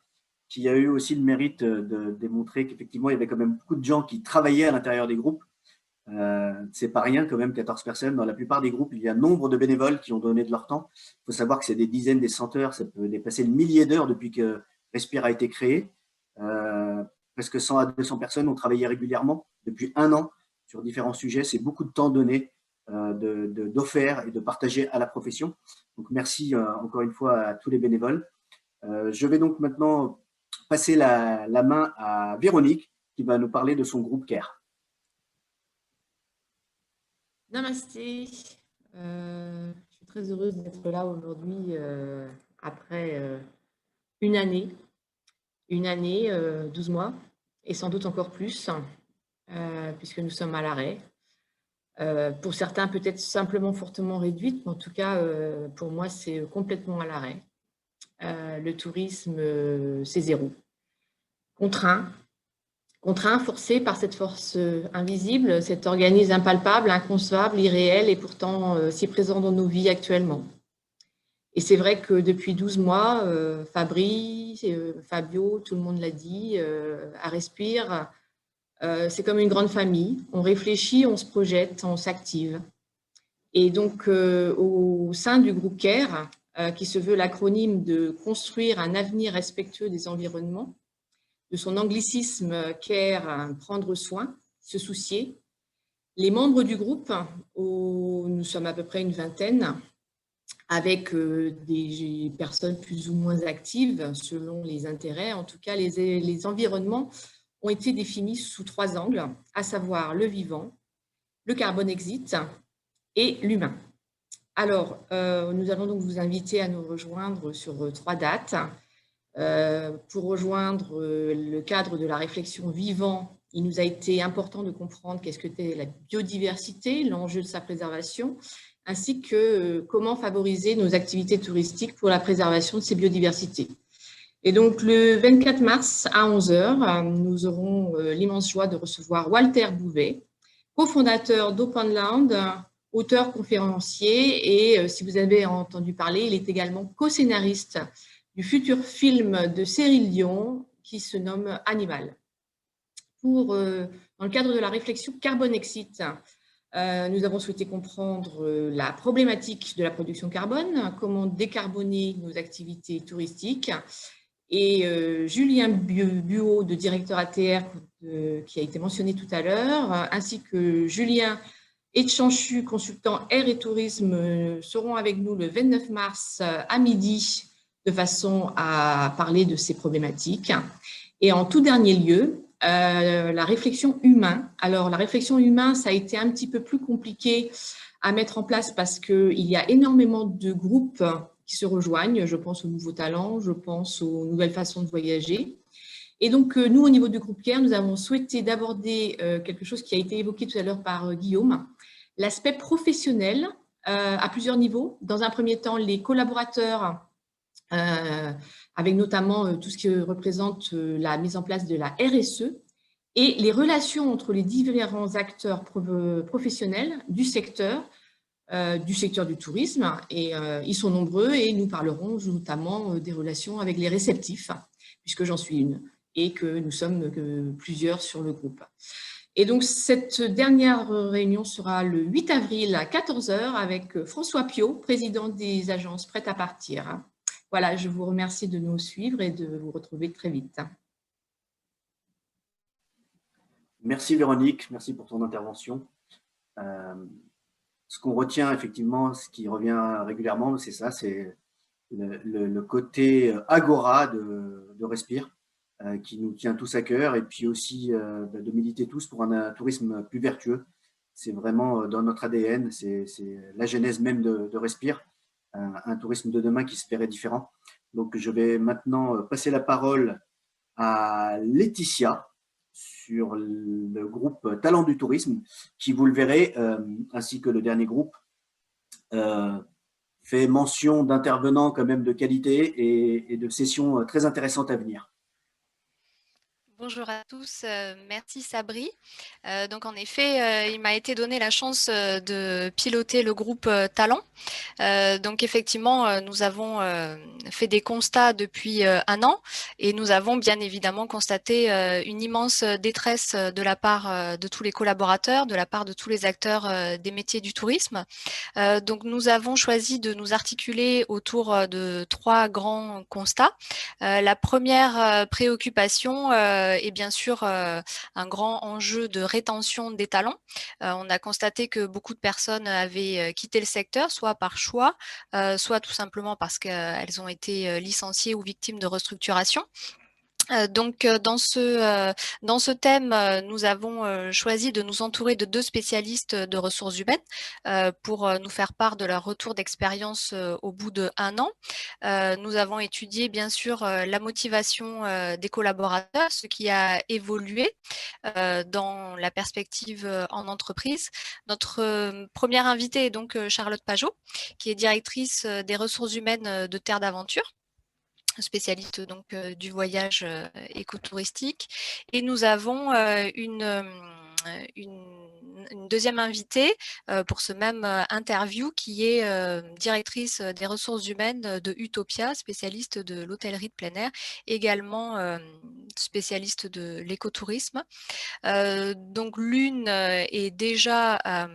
qui a eu aussi le mérite de démontrer qu'effectivement, il y avait quand même beaucoup de gens qui travaillaient à l'intérieur des groupes. C'est pas rien quand même, 14 personnes. Dans la plupart des groupes, il y a nombre de bénévoles qui ont donné de leur temps. Il faut savoir que c'est des dizaines, des centaines, ça peut dépasser le millier d'heures depuis que Respire a été créé. Presque 100 à 200 personnes ont travaillé régulièrement depuis 1 an sur différents sujets. C'est beaucoup de temps donné d'offert et de partager à la profession. Donc merci encore une fois à tous les bénévoles. Je vais donc maintenant passer la main à Véronique qui va nous parler de son groupe CARE. Namasté. Je suis très heureuse d'être là aujourd'hui après une année, 12 mois, et sans doute encore plus, puisque nous sommes à l'arrêt. Pour certains, peut-être simplement fortement réduite, mais en tout cas, pour moi, c'est complètement à l'arrêt. Le tourisme, c'est zéro. Contraint, forcé par cette force invisible, cet organisme impalpable, inconcevable, irréel et pourtant si présent dans nos vies actuellement. Et c'est vrai que depuis 12 mois, Fabio, tout le monde l'a dit, à Respire, c'est comme une grande famille. On réfléchit, on se projette, on s'active. Et donc, au sein du groupe CARE, qui se veut l'acronyme de construire un avenir respectueux des environnements, de son anglicisme CARE, prendre soin, se soucier, les membres du groupe, nous sommes à peu près une vingtaine, avec des personnes plus ou moins actives selon les intérêts. En tout cas, les environnements ont été définis sous 3 angles, à savoir le vivant, le carbone exit et l'humain. Alors, nous allons donc vous inviter à nous rejoindre sur 3 dates. Pour rejoindre le cadre de la réflexion vivant, il nous a été important de comprendre qu'est-ce que c'était la biodiversité, l'enjeu de sa préservation, ainsi que comment favoriser nos activités touristiques pour la préservation de ces biodiversités. Et donc, le 24 mars à 11 h, nous aurons l'immense joie de recevoir Walter Bouvet, cofondateur d'Openland, auteur conférencier, et si vous avez entendu parler, il est également co-scénariste du futur film de Cyril Dion qui se nomme Animal. Dans le cadre de la réflexion Carbone Exit, nous avons souhaité comprendre la problématique de la production carbone, comment décarboner nos activités touristiques. Et Julien Buot, de directeur ATR, qui a été mentionné tout à l'heure, ainsi que Julien Etchanchu, consultant air et tourisme, seront avec nous le 29 mars à midi, de façon à parler de ces problématiques. Et en tout dernier lieu, la réflexion humain. Alors, la réflexion humain, ça a été un petit peu plus compliqué à mettre en place parce qu'il y a énormément de groupes qui se rejoignent. Je pense aux nouveaux talents, je pense aux nouvelles façons de voyager. Et donc, nous, au niveau du groupe CARE, nous avons souhaité d'aborder quelque chose qui a été évoqué tout à l'heure par Guillaume, l'aspect professionnel à plusieurs niveaux. Dans un premier temps, les collaborateurs, avec notamment tout ce qui représente la mise en place de la RSE et les relations entre les différents acteurs professionnels du secteur du tourisme. Et ils sont nombreux et nous parlerons notamment des relations avec les réceptifs, puisque j'en suis une et que nous sommes plusieurs sur le groupe. Et donc, cette dernière réunion sera le 8 avril à 14 h avec François Piot, président des agences Prêt à partir. Voilà, je vous remercie de nous suivre et de vous retrouver très vite. Merci Véronique, merci pour ton intervention. Ce qu'on retient effectivement, ce qui revient régulièrement, c'est ça, c'est le côté agora de Respire, qui nous tient tous à cœur, et puis aussi de militer tous pour un tourisme plus vertueux. C'est vraiment dans notre ADN, c'est la genèse même de Respire. Un tourisme de demain qui se ferait différent. Donc, je vais maintenant passer la parole à Laetitia sur le groupe Talent du tourisme, qui, vous le verrez, ainsi que le dernier groupe, fait mention d'intervenants quand même de qualité et de sessions très intéressantes à venir. bonjour à tous. Merci Sabri. Donc en effet, il m'a été donné la chance de piloter le groupe Talent. Donc effectivement, nous avons fait des constats depuis un an et nous avons bien évidemment constaté une immense détresse de la part de tous les collaborateurs, de la part de tous les acteurs des métiers du tourisme. Donc nous avons choisi de nous articuler autour de 3 grands constats. La première préoccupation est bien sûr un grand enjeu de rétention des talents. On a constaté que beaucoup de personnes avaient quitté le secteur, soit par choix, soit tout simplement parce qu'elles ont été licenciées ou victimes de restructuration. Donc, dans ce thème, nous avons choisi de nous entourer de 2 spécialistes de ressources humaines pour nous faire part de leur retour d'expérience au bout d'1 an. Nous avons étudié bien sûr la motivation des collaborateurs, ce qui a évolué dans la perspective en entreprise. Notre première invitée est donc Charlotte Pajot, qui est directrice des ressources humaines de Terre d'Aventure, spécialiste donc du voyage écotouristique. Et nous avons une deuxième invitée pour ce même interview qui est directrice des ressources humaines de Utopia, spécialiste de l'hôtellerie de plein air, également spécialiste de l'écotourisme. Donc l'une est déjà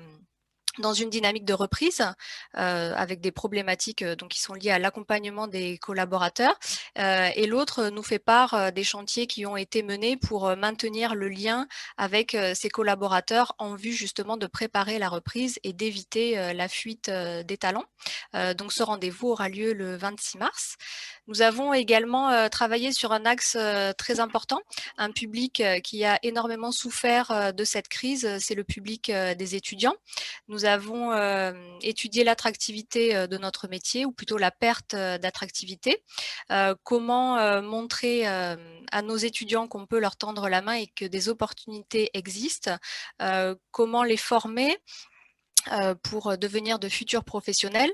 dans une dynamique de reprise avec des problématiques donc, qui sont liées à l'accompagnement des collaborateurs et l'autre nous fait part des chantiers qui ont été menés pour maintenir le lien avec ses collaborateurs en vue justement de préparer la reprise et d'éviter la fuite des talents. Donc ce rendez-vous aura lieu le 26 mars. Nous avons également travaillé sur un axe très important, un public qui a énormément souffert de cette crise, c'est le public des étudiants. Nous avons étudié l'attractivité de notre métier, ou plutôt la perte d'attractivité. Comment montrer à nos étudiants qu'on peut leur tendre la main et que des opportunités existent. Comment les former pour devenir de futurs professionnels,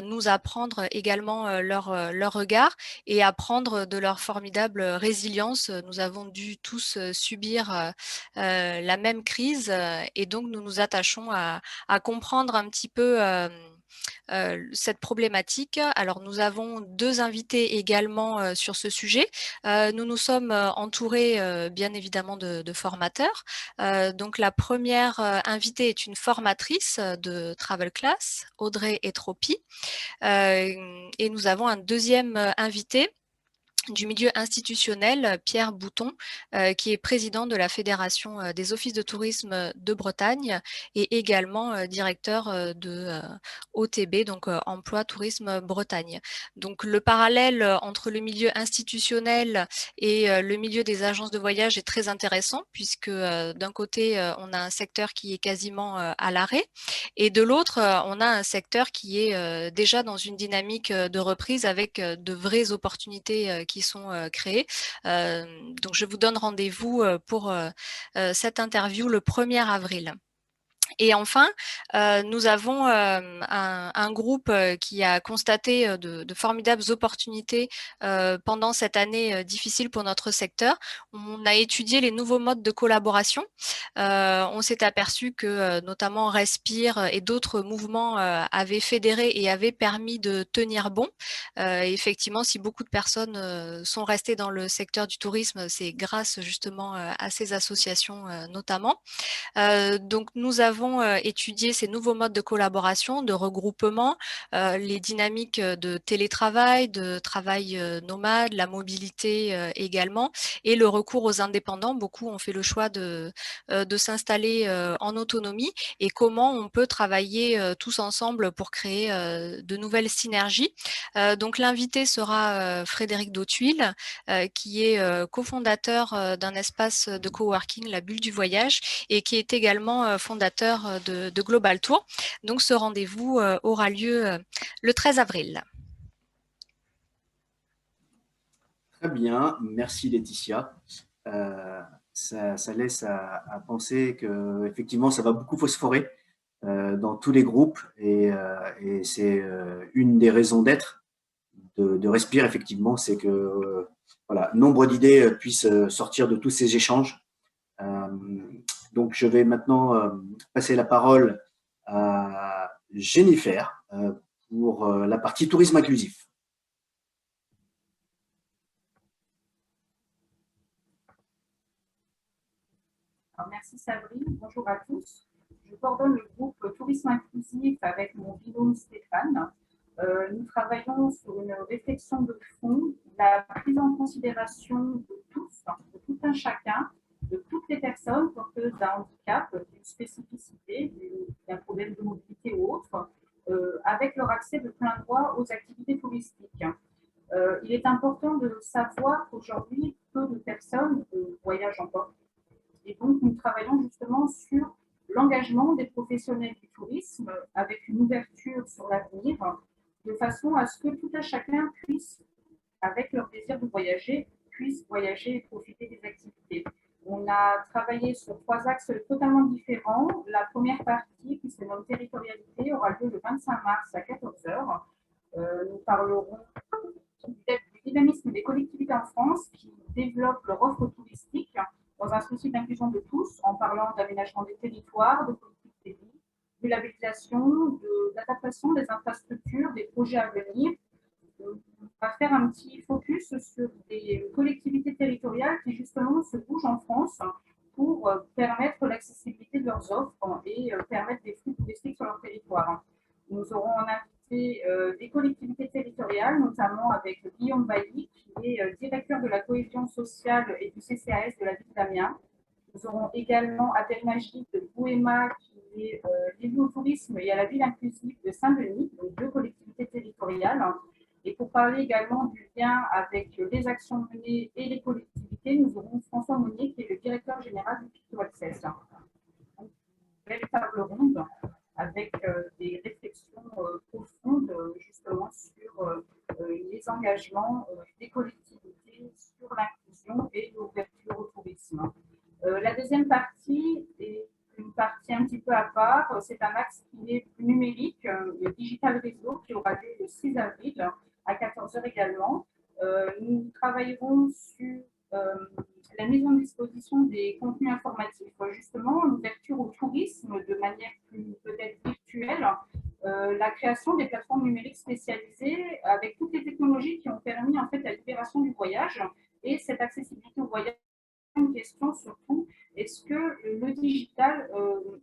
nous apprendre également leur regard et apprendre de leur formidable résilience. Nous avons dû tous subir la même crise et donc nous nous attachons à comprendre un petit peu cette problématique. Alors nous avons 2 invités également sur ce sujet. Nous nous sommes entourés bien évidemment de formateurs. Donc la première invitée est une formatrice de Travel Class, Audrey Etropi. Et nous avons un deuxième invité du milieu institutionnel, Pierre Bouton, qui est président de la Fédération des offices de tourisme de Bretagne et également directeur de OTB, donc Emploi Tourisme Bretagne. Donc le parallèle entre le milieu institutionnel et le milieu des agences de voyage est très intéressant puisque d'un côté, on a un secteur qui est quasiment à l'arrêt et de l'autre, on a un secteur qui est déjà dans une dynamique de reprise avec de vraies opportunités qui sont créés. Donc, je vous donne rendez-vous pour cette interview le 1er avril. Et enfin, nous avons un groupe qui a constaté de formidables opportunités pendant cette année difficile pour notre secteur. On a étudié les nouveaux modes de collaboration. On s'est aperçu que notamment Respire et d'autres mouvements avaient fédéré et avaient permis de tenir bon. Effectivement, si beaucoup de personnes sont restées dans le secteur du tourisme, c'est grâce justement à ces associations notamment. Donc, nous avons étudié ces nouveaux modes de collaboration, de regroupement, les dynamiques de télétravail, de travail nomade, la mobilité également, et le recours aux indépendants. Beaucoup ont fait le choix de s'installer en autonomie et comment on peut travailler tous ensemble pour créer de nouvelles synergies. Donc, l'invité sera Frédéric Dautuil, qui est cofondateur d'un espace de coworking, la Bulle du Voyage, et qui est également fondateur de Global Tour. Donc, ce rendez-vous aura lieu le 13 avril. Très bien, merci Laetitia. Ça laisse à penser qu'effectivement, ça va beaucoup phosphorer dans tous les groupes et c'est une des raisons d'être de Respire, effectivement, c'est que voilà, nombre d'idées puissent sortir de tous ces échanges. Donc, je vais maintenant passer la parole à Jennifer pour la partie tourisme inclusif. Alors, merci Sabri, bonjour à tous. Je coordonne le groupe Tourisme Inclusif avec mon binôme Stéphane. Nous travaillons sur une réflexion de fond, la prise en considération de tous, de tout un chacun, de toutes les personnes porteuses d'un handicap, d'une spécificité, d'un problème de mobilité ou autre, avec leur accès de plein droit aux activités touristiques. Il est important de savoir qu'aujourd'hui, peu de personnes voyagent encore. Et donc, nous travaillons justement sur l'engagement des professionnels du tourisme avec une ouverture sur l'avenir, de façon à ce que tout un chacun puisse, avec leur désir de voyager, puisse voyager et profiter des activités. On a travaillé sur 3 axes totalement différents. La première partie, qui se nomme territorialité, aura lieu le 25 mars à 14 h. Nous parlerons du dynamisme des collectivités en France qui développent leur offre touristique dans un souci d'inclusion de tous, en parlant d'aménagement des territoires, de politique des villes, de labellisation, d'adaptation des infrastructures, des projets à venir. On va faire un petit focus sur des collectivités territoriales qui justement se bougent en France pour permettre l'accessibilité de leurs offres et permettre des flux touristiques sur leur territoire. Nous aurons en invité des collectivités territoriales, notamment avec Guillaume Bailly, qui est directeur de la cohésion sociale et du CCAS de la ville d'Amiens. Nous aurons également Abdelmajid Bouema, qui est l'élu au tourisme et à la ville inclusive de Saint-Denis, donc 2 collectivités territoriales. Et pour parler également du lien avec les actions menées et les collectivités, nous aurons François Monnier, qui est le directeur général du Picto Access. Une belle table ronde avec des réflexions profondes justement sur les engagements des collectivités, sur l'inclusion et l'ouverture au tourisme. La deuxième partie est une partie un petit peu à part. C'est un axe qui est numérique, le Digital Réseau, qui aura lieu le 6 avril à 14 h également. Nous travaillerons sur la mise en disposition des contenus informatifs, justement, l'ouverture au tourisme de manière plus peut-être virtuelle, la création des plateformes numériques spécialisées avec toutes les technologies qui ont permis en fait la libération du voyage et cette accessibilité au voyage. Une question surtout, est-ce que le digital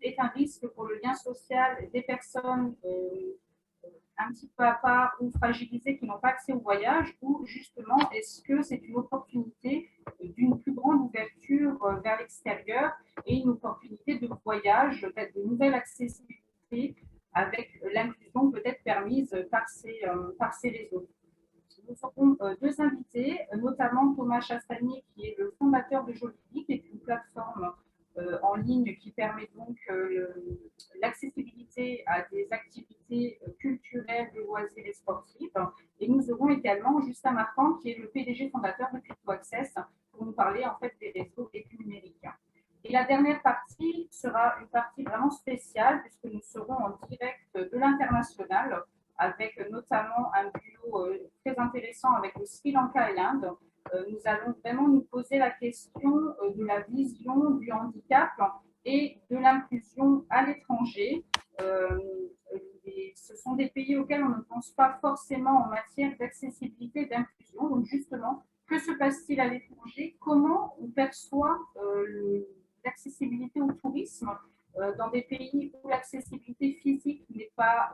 est un risque pour le lien social des personnes un petit peu à part ou fragilisées qui n'ont pas accès au voyage, ou justement est-ce que c'est une opportunité d'une plus grande ouverture vers l'extérieur et une opportunité de voyage, peut-être de nouvelles accessibilités avec l'inclusion peut-être permise par ces réseaux. Nous aurons 2 invités, notamment Thomas Chastanier, qui est le fondateur de Jolibee, qui est une plateforme en ligne qui permet donc l'accessibilité à des activités culturelles, de loisirs et sportives. Et nous aurons également Justin Marquand, qui est le PDG fondateur de Picto Access, pour nous parler en fait des réseaux et du numérique. Et la dernière partie sera une partie vraiment spéciale, puisque nous serons en direct de l'international, avec notamment un duo très intéressant avec le Sri Lanka et l'Inde. Nous allons vraiment nous poser la question de la vision du handicap et de l'inclusion à l'étranger. Ce sont des pays auxquels on ne pense pas forcément en matière d'accessibilité et d'inclusion. Donc justement, que se passe-t-il à l'étranger? Comment on perçoit l'accessibilité au tourisme dans des pays où l'accessibilité physique n'est pas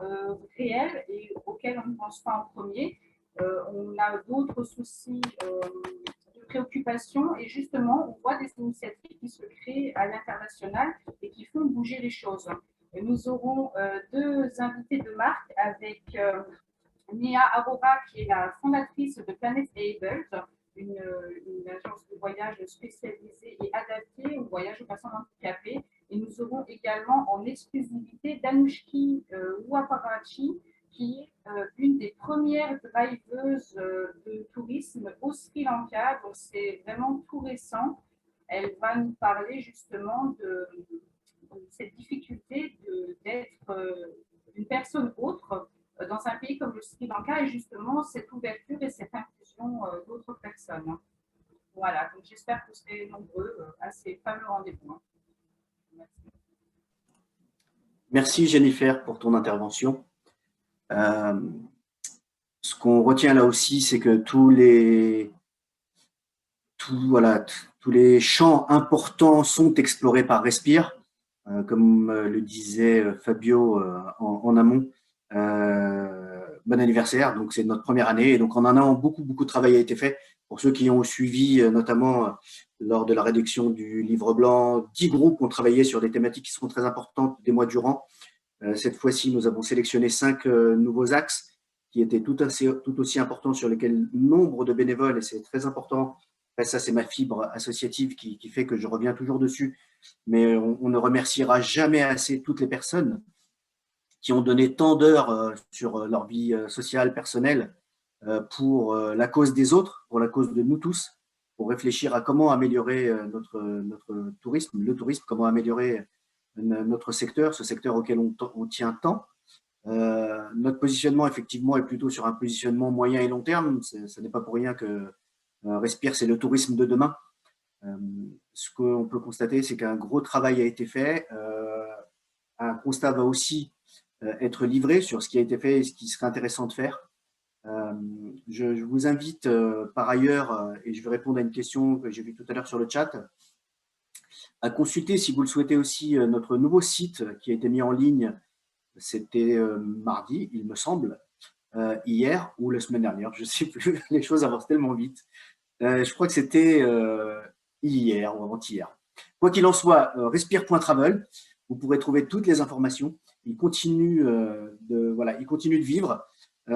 réelle et auquel on ne pense pas en premier? On a d'autres soucis de préoccupation et justement, on voit des initiatives qui se créent à l'international et qui font bouger les choses. Et nous aurons 2 invités de marque avec Nia Arora, qui est la fondatrice de Planet Abled, une agence de voyage spécialisée et adaptée au voyage aux personnes handicapées. Et nous aurons également en exclusivité Danushki Ouaparachi, qui est une des premières driveuses de tourisme au Sri Lanka. Donc c'est vraiment tout récent. Elle va nous parler justement de cette difficulté d'être une personne autre dans un pays comme le Sri Lanka et justement cette ouverture et cette inclusion d'autres personnes. Voilà, donc j'espère que vous serez nombreux à ces fameux rendez-vous. Merci. Merci Jennifer pour ton intervention. Ce qu'on retient là aussi, c'est que tous les champs importants sont explorés par Respire, comme le disait Fabio en amont. Bon anniversaire, donc c'est notre première année, et donc en un an, beaucoup de travail a été fait. Pour ceux qui ont suivi, notamment lors de la rédaction du livre blanc, 10 groupes ont travaillé sur des thématiques qui seront très importantes des mois durant. Cette fois-ci, nous avons sélectionné 5 nouveaux axes qui étaient tout aussi importants, sur lesquels nombre de bénévoles, et c'est très important. Après, ça, c'est ma fibre associative qui fait que je reviens toujours dessus, mais on ne remerciera jamais assez toutes les personnes qui ont donné tant d'heures sur leur vie sociale, personnelle, pour la cause des autres, pour la cause de nous tous, pour réfléchir à comment améliorer notre tourisme, comment améliorer notre secteur, ce secteur auquel on tient tant. Notre positionnement, effectivement, est plutôt sur un positionnement moyen et long terme. Ce n'est pas pour rien que Respire, c'est le tourisme de demain. Ce qu'on peut constater, c'est qu'un gros travail a été fait. Un constat va aussi être livré sur ce qui a été fait et ce qui serait intéressant de faire. Je vous invite par ailleurs, et je vais répondre à une question que j'ai vue tout à l'heure sur le chat, à consulter, si vous le souhaitez aussi, notre nouveau site qui a été mis en ligne. C'était mardi, il me semble, hier ou la semaine dernière, je ne sais plus, les choses avancent tellement vite. Je crois que c'était hier ou avant-hier. Quoi qu'il en soit, respire.travel, vous pourrez trouver toutes les informations. Il continue de vivre.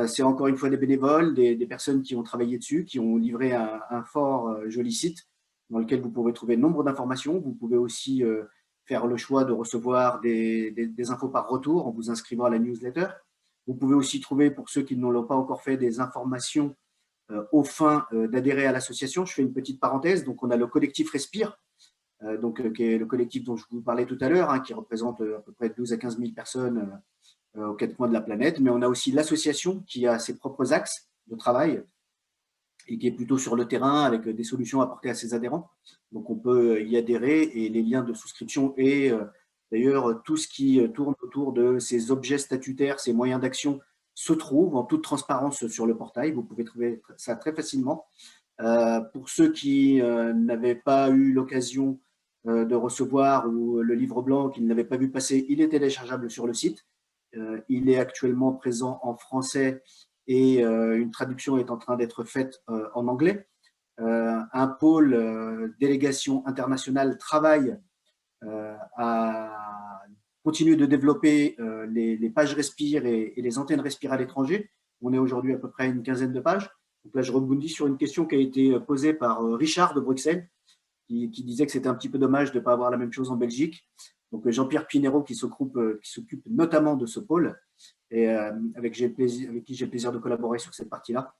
C'est encore une fois des bénévoles, des personnes qui ont travaillé dessus, qui ont livré un fort joli site dans lequel vous pouvez trouver nombre d'informations. Vous pouvez aussi faire le choix de recevoir des infos par retour en vous inscrivant à la newsletter. Vous pouvez aussi trouver, pour ceux qui ne l'ont pas encore fait, des informations aux fins d'adhérer à l'association. Je fais une petite parenthèse. Donc, on a le collectif Respire, qui est le collectif dont je vous parlais tout à l'heure, qui représente à peu près 12 à 15 000 personnes aux 4 coins de la planète. Mais on a aussi l'association qui a ses propres axes de travail et qui est plutôt sur le terrain avec des solutions apportées à ses adhérents. Donc, on peut y adhérer, et les liens de souscription et d'ailleurs tout ce qui tourne autour de ces objets statutaires, ces moyens d'action se trouve en toute transparence sur le portail. Vous pouvez trouver ça très facilement. Pour ceux qui n'avaient pas eu l'occasion de recevoir ou le livre blanc, qui ne l'avaient pas vu passer, il est téléchargeable sur le site. Il est actuellement présent en français et une traduction est en train d'être faite en anglais. Un pôle délégation internationale travaille à continuer de développer les pages Respire et les antennes Respire à l'étranger. On est aujourd'hui à peu près une quinzaine de pages. Donc là, je rebondis sur une question qui a été posée par Richard de Bruxelles, qui disait que c'était un petit peu dommage de ne pas avoir la même chose en Belgique. Donc Jean-Pierre Pinero, qui s'occupe notamment de ce pôle, et avec qui j'ai le plaisir de collaborer sur cette partie-là,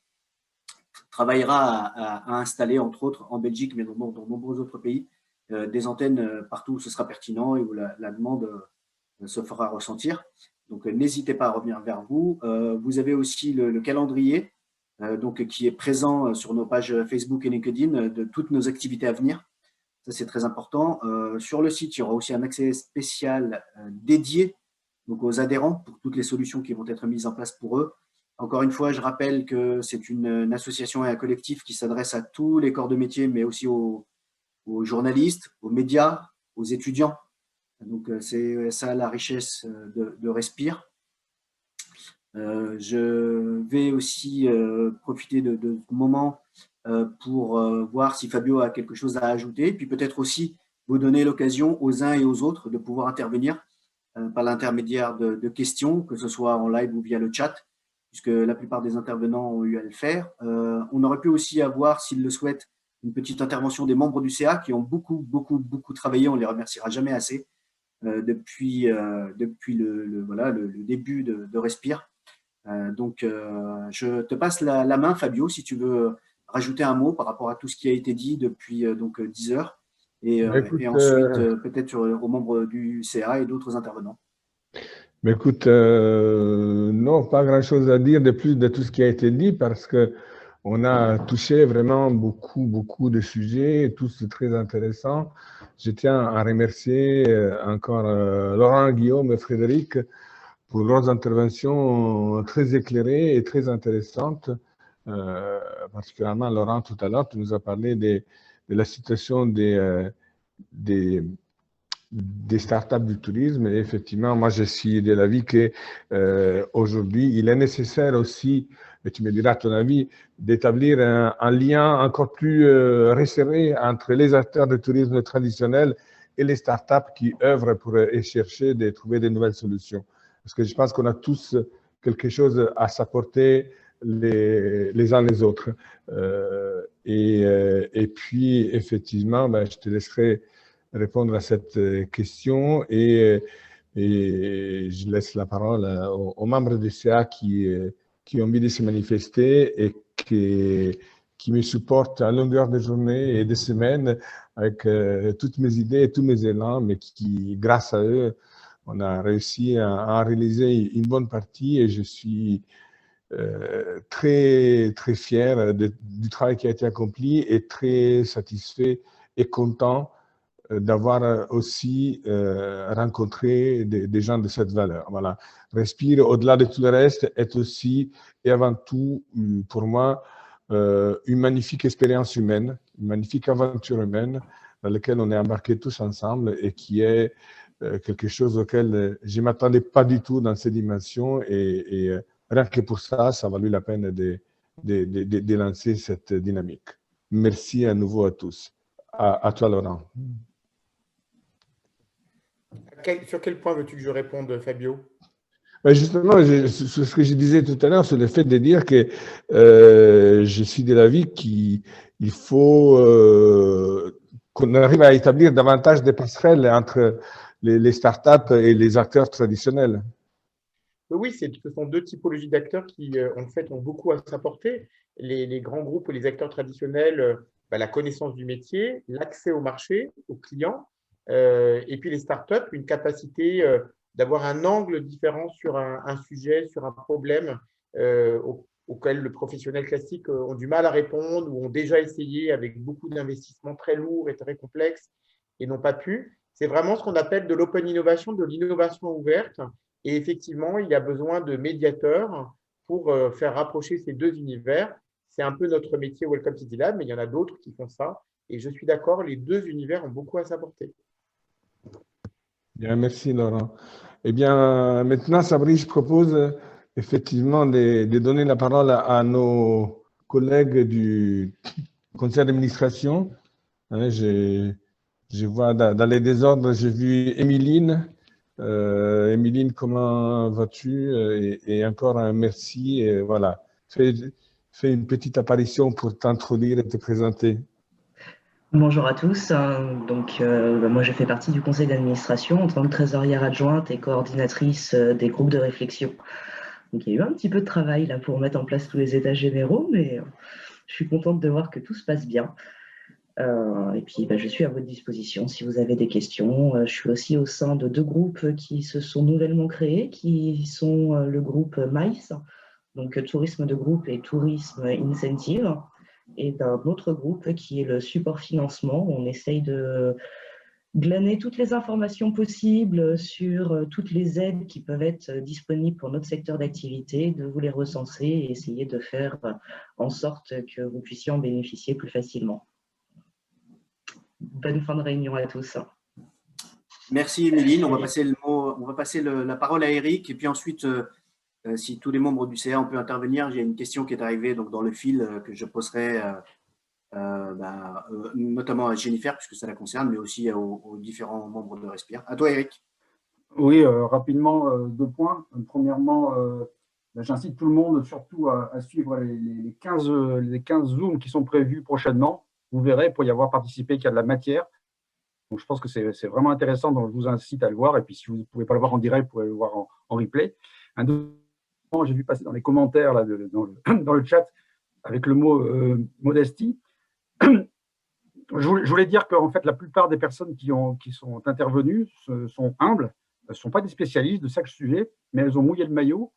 travaillera à installer, entre autres, en Belgique, mais dans de nombreux autres pays, des antennes partout où ce sera pertinent et où la demande se fera ressentir. Donc, n'hésitez pas à revenir vers vous. Vous avez aussi le calendrier qui est présent sur nos pages Facebook et LinkedIn de toutes nos activités à venir. Ça, c'est très important. Sur le site, il y aura aussi un accès spécial dédié donc aux adhérents pour toutes les solutions qui vont être mises en place pour eux. Encore une fois, je rappelle que c'est une association et un collectif qui s'adresse à tous les corps de métier, mais aussi aux journalistes, aux médias, aux étudiants. Donc, c'est ça la richesse de Respire. Je vais aussi profiter de ce moment pour voir si Fabio a quelque chose à ajouter, puis peut-être aussi vous donner l'occasion aux uns et aux autres de pouvoir intervenir par l'intermédiaire de questions, que ce soit en live ou via le chat, puisque la plupart des intervenants ont eu à le faire. On aurait pu aussi avoir, s'ils le souhaitent, une petite intervention des membres du CA qui ont beaucoup travaillé, on ne les remerciera jamais assez, depuis le début de Respire. Donc, je te passe la main, Fabio, si tu veux rajouter un mot par rapport à tout ce qui a été dit depuis 10 heures, et ensuite peut-être aux membres du CA et d'autres intervenants. Mais écoute, non, pas grand-chose à dire de plus de tout ce qui a été dit parce que on a touché vraiment beaucoup de sujets, tous très intéressants. Je tiens à remercier encore Laurent, Guillaume et Frédéric pour leurs interventions très éclairées et très intéressantes. Particulièrement Laurent, tout à l'heure, tu nous as parlé de la situation des startups du tourisme. Et effectivement, moi, je suis de l'avis qu'aujourd'hui, il est nécessaire aussi, et tu me diras ton avis, d'établir un lien encore plus resserré entre les acteurs du tourisme traditionnel et les startups qui œuvrent pour chercher de trouver de nouvelles solutions. Parce que je pense qu'on a tous quelque chose à s'apporter les uns les autres. Et puis, effectivement, ben, je te laisserai répondre à cette question et je laisse la parole aux membres du CA qui ont envie de se manifester et qui me supportent à longueur de journée et de semaine avec toutes mes idées et tous mes élans, mais qui, grâce à eux, on a réussi à réaliser une bonne partie et je suis très fier du travail qui a été accompli et très satisfait et content d'avoir aussi rencontré des gens de cette valeur. Voilà. Respire, au-delà de tout le reste, est aussi et avant tout, pour moi, une magnifique expérience humaine, une magnifique aventure humaine dans laquelle on est embarqués tous ensemble et qui est quelque chose auquel je ne m'attendais pas du tout dans ces dimensions et rien que pour ça, ça a valu la peine de lancer cette dynamique. Merci à nouveau à tous. À toi, Laurent. Sur quel point veux-tu que je réponde, Fabio? Justement, sur ce que je disais tout à l'heure, sur le fait de dire que je suis de l'avis qu'il faut qu'on arrive à établir davantage de passerelles entre les startups et les acteurs traditionnels. Oui, ce sont deux typologies d'acteurs qui, en fait, ont beaucoup à s'apporter. Les grands groupes ou les acteurs traditionnels, la connaissance du métier, l'accès au marché, aux clients, et puis les startups, une capacité d'avoir un angle différent sur un sujet, sur un problème auquel le professionnel classique ont du mal à répondre ou ont déjà essayé avec beaucoup d'investissements très lourds et très complexes et n'ont pas pu. C'est vraiment ce qu'on appelle de l'open innovation, de l'innovation ouverte. Et effectivement, il y a besoin de médiateurs pour faire rapprocher ces deux univers. C'est un peu notre métier Welcome City Lab, mais il y en a d'autres qui font ça. Et je suis d'accord, les deux univers ont beaucoup à s'apporter. Bien, merci Laurent. Eh bien, maintenant, Sabri, je propose effectivement de donner la parole à nos collègues du conseil d'administration. Je vois dans les désordres, j'ai vu Émiline. Émiline, comment vas-tu? Et encore un merci. Et voilà, fais une petite apparition pour t'introduire et te présenter. Bonjour à tous. Donc, moi, je fais partie du conseil d'administration en tant que trésorière adjointe et coordinatrice des groupes de réflexion. Donc, il y a eu un petit peu de travail là pour mettre en place tous les états généraux, mais je suis contente de voir que tout se passe bien. Et puis, je suis à votre disposition si vous avez des questions. Je suis aussi au sein de deux groupes qui se sont nouvellement créés, qui sont le groupe MICE, donc Tourisme de groupe et Tourisme Incentive, et d'un autre groupe qui est le support financement. On essaye de glaner toutes les informations possibles sur toutes les aides qui peuvent être disponibles pour notre secteur d'activité, de vous les recenser et essayer de faire en sorte que vous puissiez en bénéficier plus facilement. Bonne fin de réunion à tous. Merci Méline. On va passer la parole à Eric et puis ensuite, si tous les membres du CA on peut intervenir, j'ai une question qui est arrivée donc, dans le fil que je poserai notamment à Jennifer puisque ça la concerne, mais aussi aux différents membres de Respire. À toi Eric. Oui, rapidement, deux points. Premièrement, j'incite tout le monde surtout à suivre les 15 Zooms qui sont prévus prochainement. Vous verrez, pour y avoir participé, qu'il y a de la matière. Donc, je pense que c'est vraiment intéressant, donc je vous incite à le voir. Et puis, si vous ne pouvez pas le voir en direct, vous pouvez le voir en replay. Un deuxième, j'ai vu passer dans les commentaires, là, dans le chat, avec le mot modestie. Je voulais dire qu'en fait, la plupart des personnes qui sont intervenues sont humbles. ne sont pas des spécialistes de chaque sujet, mais elles ont mouillé le maillot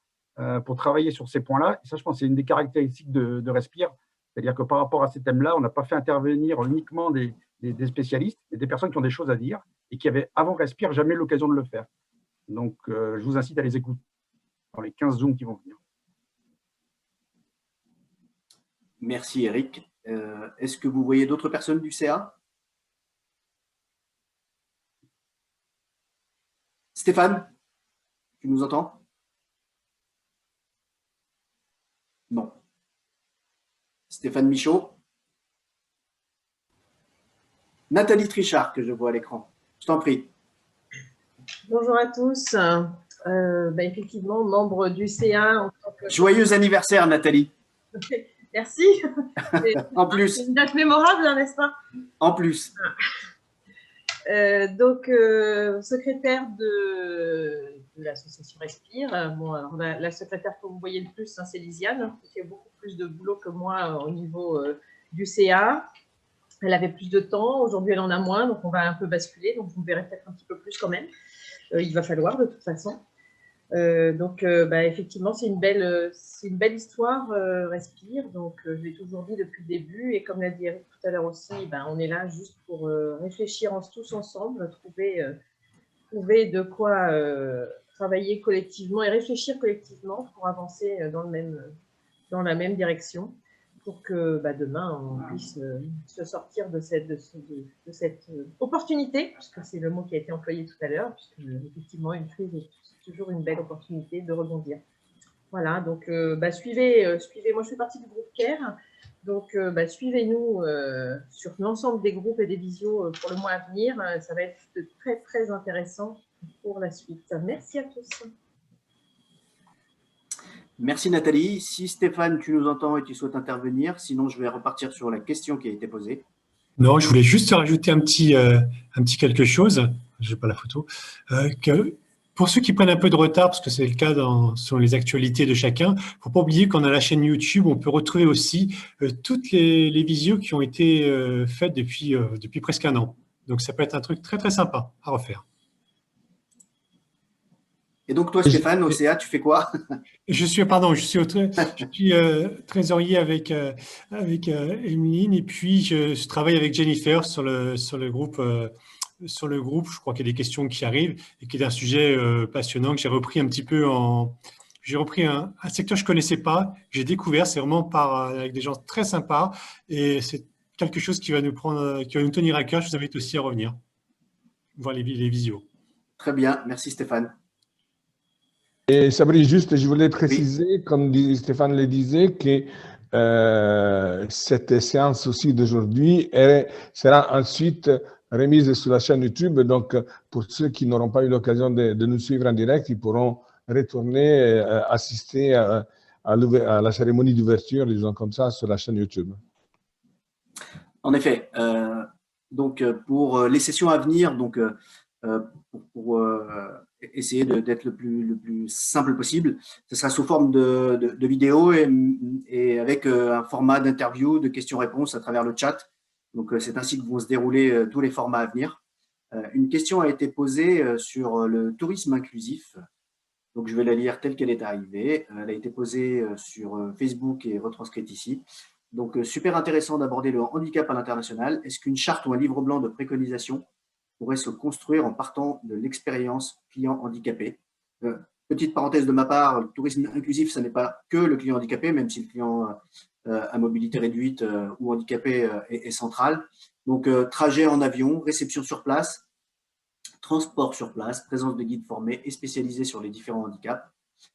pour travailler sur ces points-là. Et ça, je pense, c'est une des caractéristiques de Respire. C'est-à-dire que par rapport à ces thèmes-là, on n'a pas fait intervenir uniquement des spécialistes, mais des personnes qui ont des choses à dire et qui avaient, avant Respire, jamais eu l'occasion de le faire. Donc, je vous incite à les écouter dans les 15 Zooms qui vont venir. Merci Eric. Est-ce que vous voyez d'autres personnes du CA? Stéphane, tu nous entends? Non. Stéphane Michaud. Nathalie Trichard, que je vois à l'écran. Je t'en prie. Bonjour à tous. Effectivement, membre du CA. En tant que... Joyeux anniversaire, Nathalie. Merci. En plus. C'est une date mémorable, n'est-ce pas? En plus. Secrétaire de l'association Respire. Bon, alors, la secrétaire que vous voyez le plus, c'est Lisiane, qui fait beaucoup plus de boulot que moi au niveau du CA. Elle avait plus de temps. Aujourd'hui, elle en a moins, donc on va un peu basculer. Donc, vous me verrez peut-être un petit peu plus quand même. Il va falloir, de toute façon. Effectivement, c'est une belle histoire, Respire. Donc, je l'ai toujours dit depuis le début. Et comme l'a dit Eric tout à l'heure aussi, on est là juste pour réfléchir tous ensemble, trouver de quoi travailler collectivement et réfléchir collectivement pour avancer dans la même direction, pour que demain, on puisse se sortir de cette opportunité, puisque c'est le mot qui a été employé tout à l'heure, puisque effectivement, une crise est toujours une belle opportunité de rebondir. Voilà, donc suivez, moi je fais partie du groupe CARE, donc suivez-nous sur l'ensemble des groupes et des visios pour le mois à venir, ça va être très très intéressant pour la suite. Merci à tous. Merci Nathalie. Si Stéphane, tu nous entends et tu souhaites intervenir, sinon je vais repartir sur la question qui a été posée. Non, je voulais juste rajouter un petit quelque chose, je n'ai pas la photo, que pour ceux qui prennent un peu de retard, parce que c'est le cas sur les actualités de chacun, il ne faut pas oublier qu'on a la chaîne YouTube, on peut retrouver aussi toutes les visios qui ont été faites depuis presque un an. Donc ça peut être un truc très très sympa à refaire. Et donc toi Stéphane, au CA, tu fais quoi? Je suis trésorier avec Emeline, et puis je travaille avec Jennifer sur le groupe. Je crois qu'il y a des questions qui arrivent et qui est un sujet passionnant que j'ai repris un petit peu j'ai repris un secteur que je ne connaissais pas, j'ai découvert, c'est vraiment avec des gens très sympas, et c'est quelque chose qui va nous tenir à cœur. Je vous invite aussi à revenir voir les visios. Très bien, merci Stéphane. Et Sabri, juste, je voulais préciser, comme Stéphane le disait, que cette séance aussi d'aujourd'hui sera ensuite remise sur la chaîne YouTube. Donc, pour ceux qui n'auront pas eu l'occasion de nous suivre en direct, ils pourront retourner assister à la cérémonie d'ouverture, disons comme ça, sur la chaîne YouTube. En effet. Donc, pour les sessions à venir, donc, pour essayer d'être le plus simple possible, ce sera sous forme de vidéo et avec un format d'interview, de questions-réponses à travers le chat. Donc, c'est ainsi que vont se dérouler tous les formats à venir. Une question a été posée sur le tourisme inclusif. Donc, je vais la lire telle qu'elle est arrivée. Elle a été posée sur Facebook et retranscrite ici. Donc, super intéressant d'aborder le handicap à l'international. Est-ce qu'une charte ou un livre blanc de préconisation pourrait se construire en partant de l'expérience client handicapé? Petite parenthèse de ma part, le tourisme inclusif, ce n'est pas que le client handicapé, même si le client à mobilité réduite ou handicapé est central. Donc, trajet en avion, réception sur place, transport sur place, présence de guides formés et spécialisés sur les différents handicaps,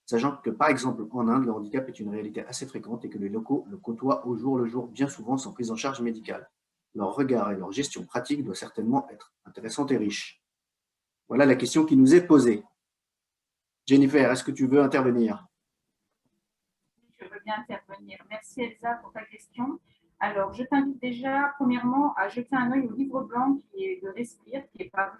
sachant que, par exemple, en Inde, le handicap est une réalité assez fréquente et que les locaux le côtoient au jour le jour, bien souvent sans prise en charge médicale. Leur regard et leur gestion pratique doit certainement être intéressante et riche. Voilà la question qui nous est posée. Jennifer, est-ce que tu veux intervenir? Je veux bien intervenir. Merci Elsa pour ta question. Alors, je t'invite déjà, premièrement, à jeter un œil au livre blanc qui est de Respire, qui est paru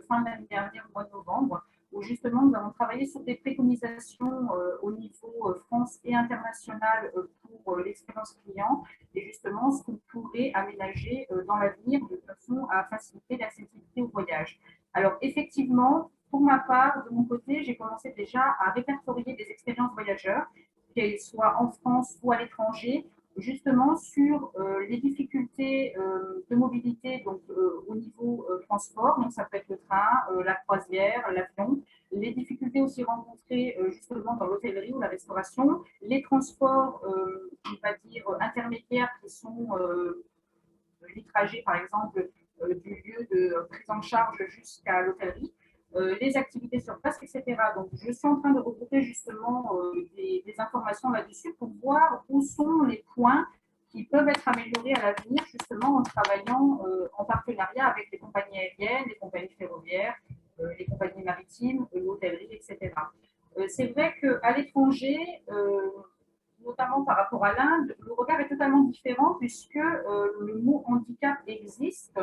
fin de l'année dernière, au mois de novembre, où justement nous avons travaillé sur des préconisations au niveau France et international pour l'expérience client et justement ce qu'on pourrait aménager dans l'avenir de façon à faciliter l'accessibilité au voyage. Alors effectivement, Pour ma part, de mon côté, j'ai commencé déjà à répertorier des expériences voyageurs, qu'elles soient en France ou à l'étranger, justement sur les difficultés de mobilité donc, au niveau transport, donc ça peut être le train, la croisière, l'avion, les difficultés aussi rencontrées justement dans l'hôtellerie ou la restauration, les transports, on va dire, intermédiaires qui sont les trajets, par exemple, du lieu de prise en charge jusqu'à l'hôtellerie, les activités sur place, etc. Donc, je suis en train de regrouper justement des informations là-dessus pour voir où sont les points qui peuvent être améliorés à l'avenir, justement en travaillant en partenariat avec les compagnies aériennes, les compagnies ferroviaires, les compagnies maritimes, l'hôtellerie, etc. C'est vrai qu'à l'étranger, notamment par rapport à l'Inde, le regard est totalement différent puisque le mot handicap existe,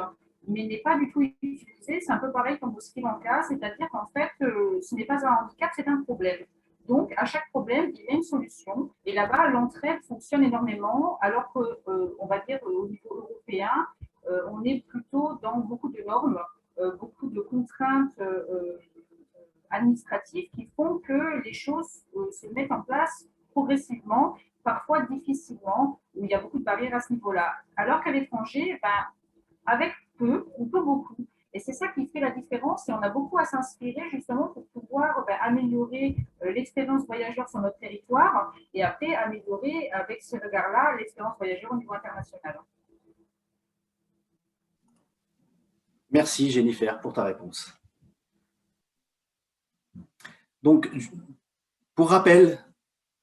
mais n'est pas du tout utilisé. C'est un peu pareil comme au Sri Lanka, c'est-à-dire qu'en fait, ce n'est pas un handicap, c'est un problème. Donc, à chaque problème, il y a une solution. Et là-bas, l'entraide fonctionne énormément, alors qu'on va dire au niveau européen, on est plutôt dans beaucoup de normes, beaucoup de contraintes administratives qui font que les choses se mettent en place progressivement, parfois difficilement, où il y a beaucoup de barrières à ce niveau-là. Alors qu'à l'étranger, ben, avec peu, on peut beaucoup. Et c'est ça qui fait la différence et on a beaucoup à s'inspirer justement pour pouvoir améliorer l'expérience voyageur sur notre territoire et après améliorer avec ce regard-là l'expérience voyageur au niveau international. Merci Jennifer pour ta réponse. Donc, pour rappel,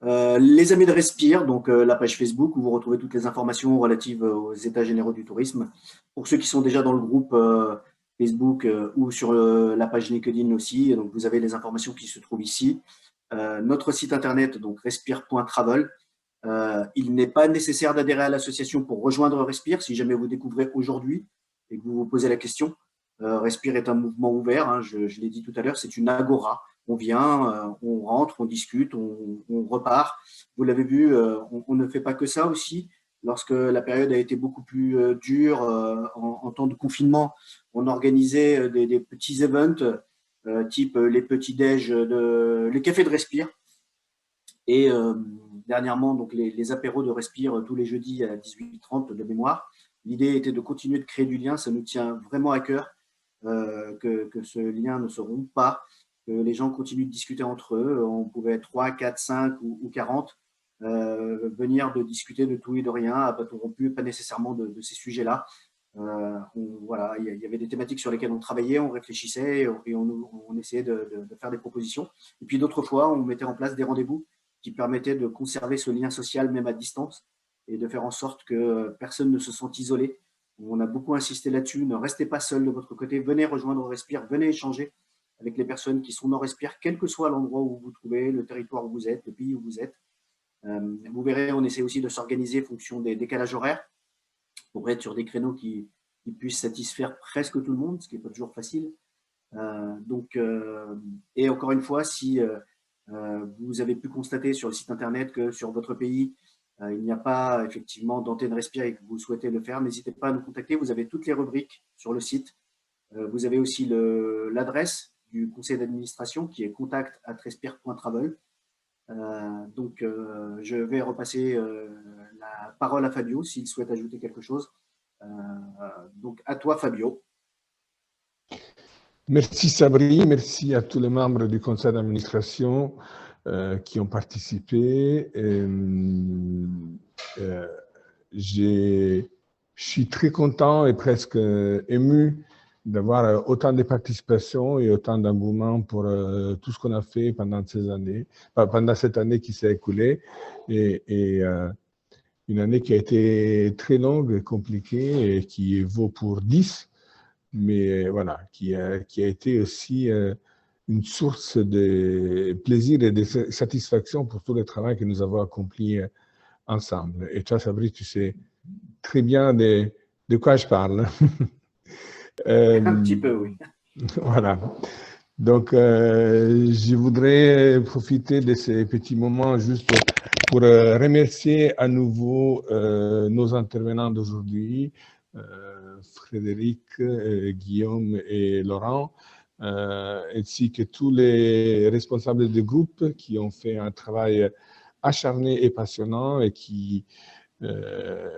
les Amis de Respire, donc la page Facebook où vous retrouvez toutes les informations relatives aux États généraux du tourisme. Pour ceux qui sont déjà dans le groupe Facebook ou sur la page LinkedIn aussi, donc vous avez les informations qui se trouvent ici. Notre site internet, donc respire.travel. Il n'est pas nécessaire d'adhérer à l'association pour rejoindre Respire. Si jamais vous découvrez aujourd'hui et que vous vous posez la question, Respire est un mouvement ouvert, hein, je l'ai dit tout à l'heure, c'est une agora. On vient, on rentre, on discute, on repart. Vous l'avez vu, on ne fait pas que ça aussi. Lorsque la période a été beaucoup plus dure en temps de confinement, on organisait des petits events type les petits-déj, les cafés de Respire. Et dernièrement, donc les apéros de Respire tous les jeudis à 18h30 de mémoire. L'idée était de continuer de créer du lien. Ça nous tient vraiment à cœur que ce lien ne se rompe pas. Que les gens continuent de discuter entre eux. On pouvait être 3, 4, 5 ou 40, venir de discuter de tout et de rien, à bâton rompu, pas nécessairement de ces sujets-là. Voilà, il y avait des thématiques sur lesquelles on travaillait, on réfléchissait et on essayait de faire des propositions. Et puis d'autres fois, on mettait en place des rendez-vous qui permettaient de conserver ce lien social même à distance et de faire en sorte que personne ne se sente isolé. On a beaucoup insisté là-dessus. Ne restez pas seul de votre côté. Venez rejoindre Respire, venez échanger avec les personnes qui sont dans Respire, quel que soit l'endroit où vous vous trouvez, le territoire où vous êtes, le pays où vous êtes. Vous verrez, on essaie aussi de s'organiser en fonction des décalages horaires pour être sur des créneaux qui puissent satisfaire presque tout le monde, ce qui n'est pas toujours facile. Et encore une fois, si vous avez pu constater sur le site internet que sur votre pays, il n'y a pas effectivement d'antenne Respire et que vous souhaitez le faire, n'hésitez pas à nous contacter. Vous avez toutes les rubriques sur le site. Vous avez aussi l'adresse du conseil d'administration qui est contact@respire.travel. Je vais repasser la parole à Fabio s'il souhaite ajouter quelque chose. Donc, à toi, Fabio. Merci Sabri, merci à tous les membres du conseil d'administration qui ont participé. Je suis très content et presque ému d'avoir autant de participation et autant d'engouement pour tout ce qu'on a fait pendant cette année qui s'est écoulée. Et une année qui a été très longue et compliquée et qui vaut pour 10, mais voilà, qui a été aussi une source de plaisir et de satisfaction pour tout le travail que nous avons accompli ensemble. Et toi, Sabri, tu sais très bien de quoi je parle. Un petit peu, oui. Voilà. Donc, je voudrais profiter de ces petits moments juste pour remercier à nouveau nos intervenants d'aujourd'hui, Frédéric, Guillaume et Laurent, ainsi que tous les responsables de groupe qui ont fait un travail acharné et passionnant et qui,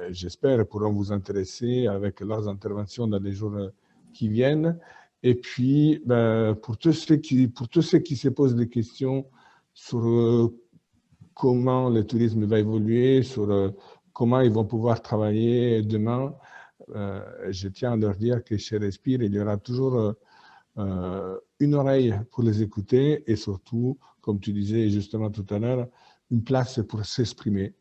j'espère, pourront vous intéresser avec leurs interventions dans les jours qui viennent. Et puis, pour tous ceux qui se posent des questions sur comment le tourisme va évoluer, sur comment ils vont pouvoir travailler demain, je tiens à leur dire que chez Respire, il y aura toujours une oreille pour les écouter et surtout, comme tu disais justement tout à l'heure, une place pour s'exprimer.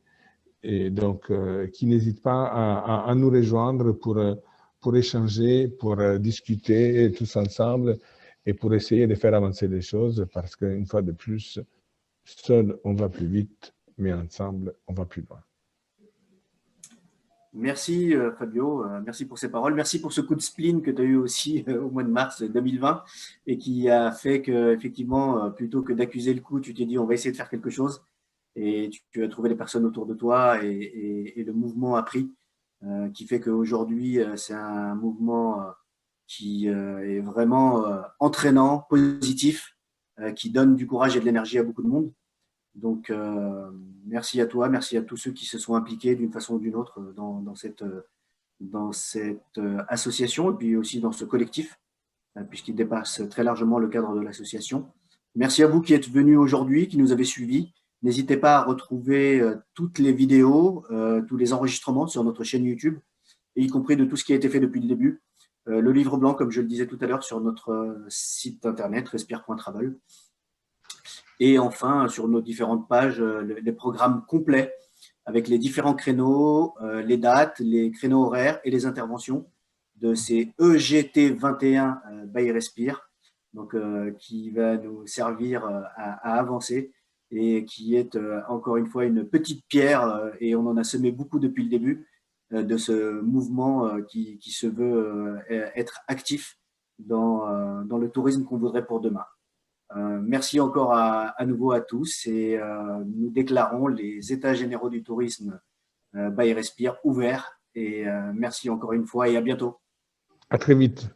Et donc, qui n'hésitent pas à nous rejoindre pour échanger, pour discuter tous ensemble et pour essayer de faire avancer les choses parce qu'une fois de plus, seul on va plus vite, mais ensemble on va plus loin. Merci Fabio, merci pour ces paroles. Merci pour ce coup de spleen que tu as eu aussi au mois de mars 2020 et qui a fait que, effectivement, plutôt que d'accuser le coup, tu t'es dit on va essayer de faire quelque chose et tu as trouvé les personnes autour de toi et le mouvement a pris, qui fait qu'aujourd'hui c'est un mouvement qui est vraiment entraînant, positif, qui donne du courage et de l'énergie à beaucoup de monde. Donc, merci à toi, merci à tous ceux qui se sont impliqués d'une façon ou d'une autre dans cette association et puis aussi dans ce collectif, puisqu'il dépasse très largement le cadre de l'association. Merci à vous qui êtes venus aujourd'hui, qui nous avez suivis. N'hésitez pas à retrouver toutes les vidéos, tous les enregistrements sur notre chaîne YouTube, y compris de tout ce qui a été fait depuis le début. Le livre blanc, comme je le disais tout à l'heure, sur notre site internet, respire.travel. Et enfin, sur nos différentes pages, les programmes complets avec les différents créneaux, les dates, les créneaux horaires et les interventions de ces EGT 21 by Respire, donc, qui va nous servir à avancer et qui est encore une fois une petite pierre, et on en a semé beaucoup depuis le début, de ce mouvement qui se veut être actif dans le tourisme qu'on voudrait pour demain. Merci encore à nouveau à tous et nous déclarons les États généraux du tourisme by Respire ouverts et merci encore une fois et à bientôt. À très vite.